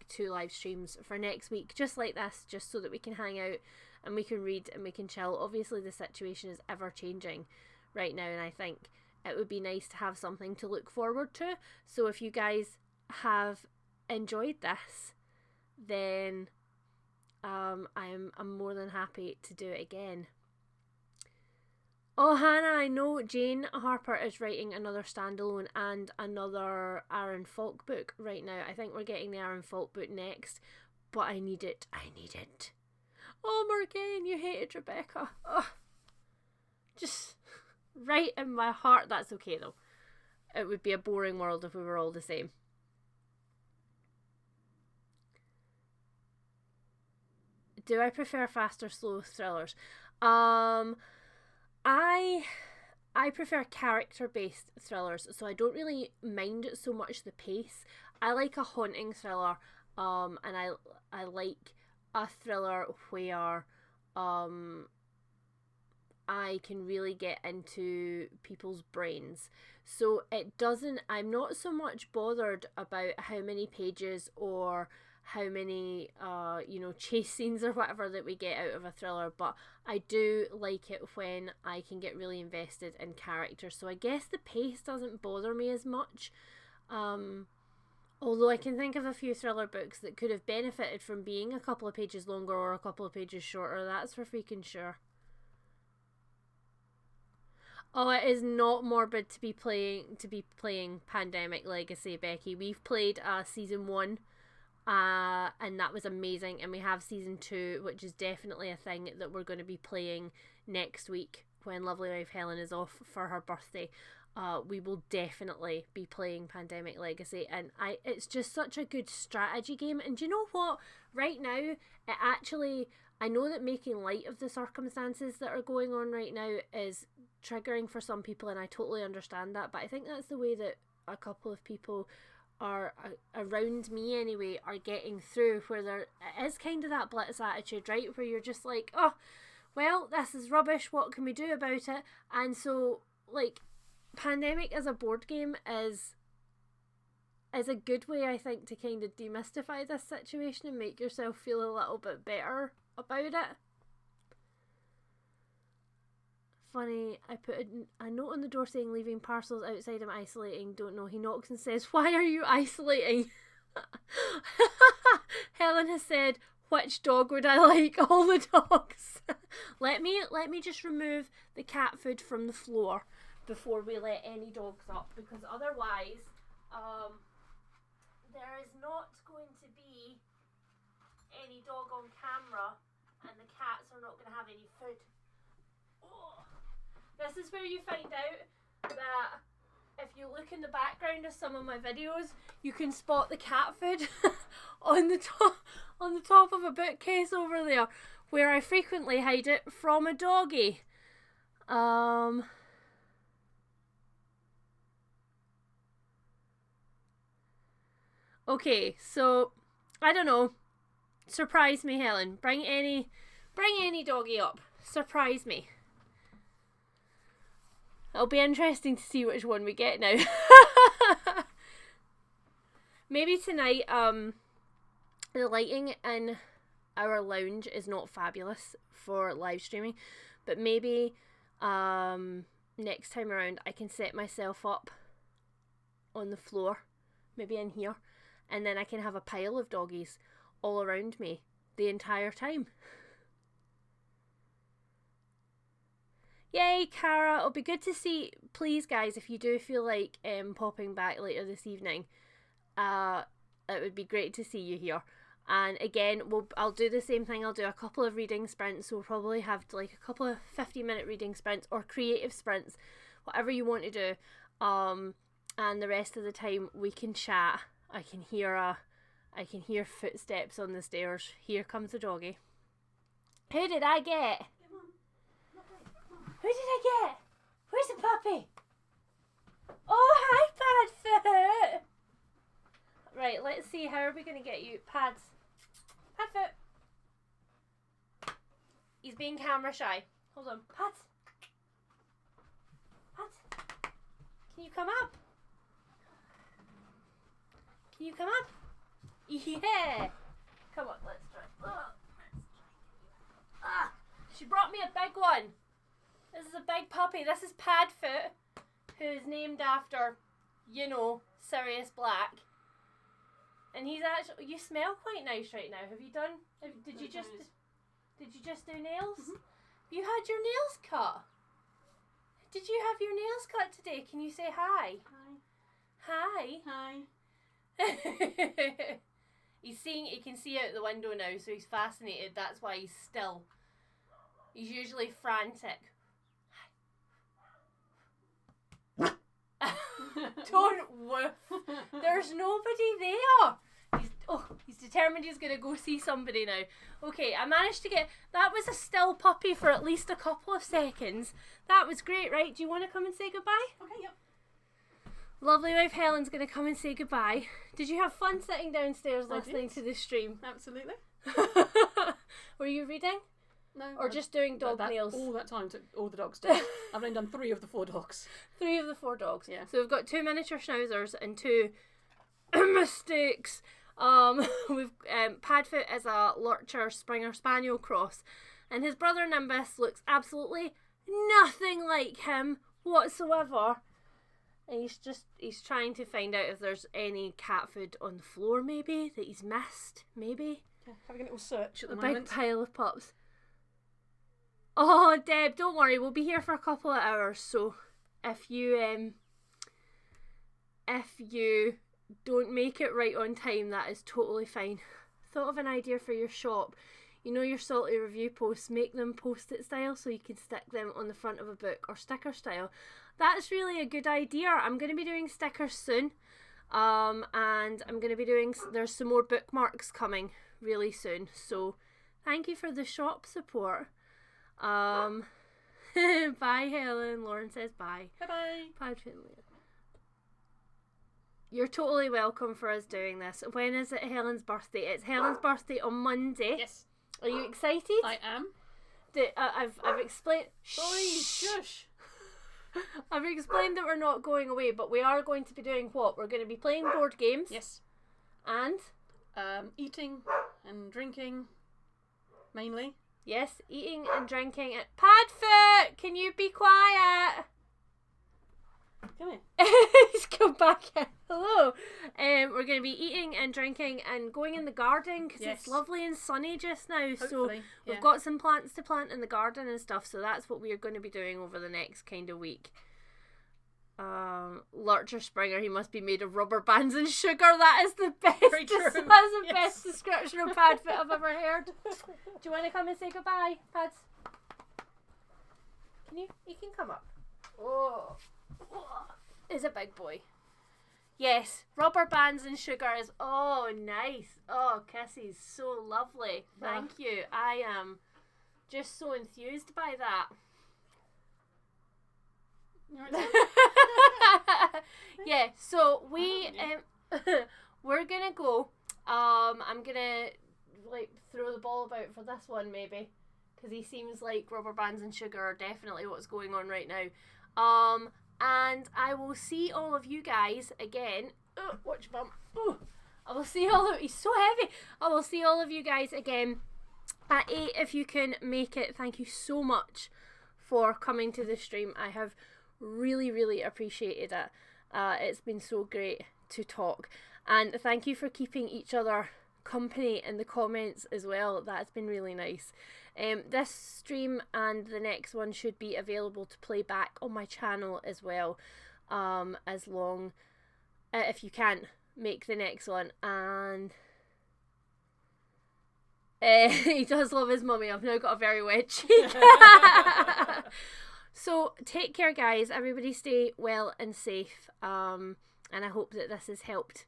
S1: 2 live streams for next week, just like this, just so that we can hang out and we can read and we can chill. Obviously the situation is ever changing right now, and I think it would be nice to have something to look forward to. So if you guys have enjoyed this, then I'm more than happy to do it again. Oh, Hannah, I know Jane Harper is writing another standalone and another Aaron Falk book right now. I think we're getting the Aaron Falk book next, but I need it. Oh, Morgane, you hated Rebecca. Oh, just right in my heart. That's okay though. It would be a boring world if we were all the same. Do I prefer fast or slow thrillers? I prefer character-based thrillers, so I don't really mind so much the pace. I like a haunting thriller, and I like a thriller where I can really get into people's brains. So I'm not so much bothered about how many pages or how many chase scenes or whatever that we get out of a thriller, but I do like it when I can get really invested in characters. So I guess the pace doesn't bother me as much, although I can think of a few thriller books that could have benefited from being a couple of pages longer or a couple of pages shorter, that's for freaking sure. Oh, it is not morbid to be playing Pandemic Legacy, Becky. We've played season 1, and that was amazing, and we have season 2, which is definitely a thing that we're going to be playing next week when lovely wife Helen is off for her birthday. We will definitely be playing Pandemic Legacy, and it's just such a good strategy game. And do you know what? Right now, it actually I know that making light of the circumstances that are going on right now is triggering for some people, and I totally understand that, but I think that's the way that a couple of people are around me anyway are getting through, where there is kind of that blitz attitude, right, where you're just like, oh, well, this is rubbish, what can we do about it? And so, like, Pandemic as a board game is a good way, I think, to kind of demystify this situation and make yourself feel a little bit better about it. Funny, I put a note on the door saying leaving parcels outside, I'm isolating, don't know. He knocks and says, why are you isolating? Helen has said, which dog would I like? All the dogs. let me just remove the cat food from the floor before we let any dogs up, because otherwise there is not going to be any dog on camera and the cats are not going to have any food. Oh. This is where you find out that if you look in the background of some of my videos, you can spot the cat food on the top of a bookcase over there, where I frequently hide it from a doggy. Okay, so I don't know. Surprise me, Helen. Bring any doggy up. Surprise me. It'll be interesting to see which one we get now. Maybe tonight, the lighting in our lounge is not fabulous for live streaming, but maybe next time around I can set myself up on the floor, maybe in here, and then I can have a pile of doggies all around me the entire time. Yay, Cara, it'll be good to see. Please, guys, if you do feel like popping back later this evening, it would be great to see you here. And again, I'll do the same thing. I'll do a couple of reading sprints, so we'll probably have like a couple of 50-minute reading sprints or creative sprints, whatever you want to do. And the rest of the time we can chat. I can hear footsteps on the stairs. Here comes the doggy. Who did I get? Who did I get? Where's the puppy? Oh, hi, Padfoot. Right, let's see. How are we going to get you? Padfoot. He's being camera shy. Hold on. Pads. Can you come up? Can you come up? Yeah. Come on, let's try. She brought me a big one. This is a big puppy. This is Padfoot, who's named after, Sirius Black. And he's actually. You smell quite nice right now. Have you done? Did you just do nails? Mm-hmm. You had your nails cut. Did you have your nails cut today? Can you say hi? Hi. Hi. He can see out the window now, so he's fascinated. That's why he's still. He's usually frantic. Don't woof. There's nobody there. He's determined he's going to go see somebody now. Okay, I managed to get... That was a still puppy for at least a couple of seconds. That was great, right? Do you want to come and say goodbye?
S2: Okay, yep.
S1: Lovely wife Helen's going to come and say goodbye. Did you have fun sitting downstairs listening to the stream?
S2: Absolutely.
S1: Were you reading?
S2: No.
S1: Or just doing dog nails?
S2: All that time took all the dogs did. I've only done 3 of the 4 dogs.
S1: 3 of the 4 dogs.
S2: Yeah.
S1: So we've got 2 miniature schnauzers and 2 mistakes. We've Padfoot is a Lurcher Springer Spaniel cross, and his brother Nimbus looks absolutely nothing like him whatsoever. And he's trying to find out if there's any cat food on the floor, maybe that he's missed. Maybe.
S2: Yeah, having a little search at the
S1: moment. A big pile of pups. Oh, Deb, don't worry, we'll be here for a couple of hours, so if you don't make it right on time, that is totally fine. Thought of an idea for your shop. Your salty review posts, make them post-it style so you can stick them on the front of a book, or sticker style. That's really a good idea. I'm going to be doing stickers soon, and I'm going to be doing, there's some more bookmarks coming really soon, so Thank you for the shop support. Bye, Helen. Lauren says bye.
S2: Bye-bye.
S1: Bye, Finley. You're totally welcome for us doing this. When is it Helen's birthday? It's Helen's birthday on Monday.
S2: Yes.
S1: Are you excited?
S2: I am.
S1: I've explained.
S2: Sorry, shush.
S1: I've explained that we're not going away, but we are going to be doing what? We're going to be playing board games.
S2: Yes.
S1: And?
S2: Eating and drinking, mainly.
S1: Yes, eating and drinking. Padfoot, can you be quiet?
S2: Come here.
S1: He's come back in. Hello. We're going to be eating and drinking and going in the garden because it's lovely and sunny just now.
S2: Hopefully,
S1: so we've got some plants to plant in the garden and stuff. So that's what we're going to be doing over the next kind of week. Lurcher Springer, he must be made of rubber bands and sugar. That is the best.
S2: Very true.
S1: That's the best description of Padfoot I've ever heard. Do you want to come and say goodbye, Pads? Can you? You can come up. Oh. Is a big boy. Yes, rubber bands and sugar is nice. Oh, kisses, so lovely. Thank you. I am just so enthused by that. Yeah, so we're gonna go. I'm gonna throw the ball about for this one maybe, because he seems like rubber bands and sugar are definitely what's going on right now. And I will see all of you guys again. Oh, watch bump. Oh, I will see all of. He's so heavy. I will see all of you guys again at 8 if you can make it. Thank you so much for coming to the stream. I have really, really appreciated it. It's been so great to talk, and thank you for keeping each other company in the comments as well. That's been really nice. This stream and the next one should be available to play back on my channel as well, as long if you can't make the next one. And he does love his mummy. I've now got a very wet cheek. So take care, guys. Everybody stay well and safe, and I hope that this has helped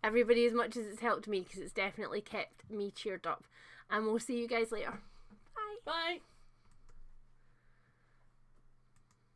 S1: everybody as much as it's helped me, because it's definitely kept me cheered up. And we'll see you guys later. Bye.
S2: Bye.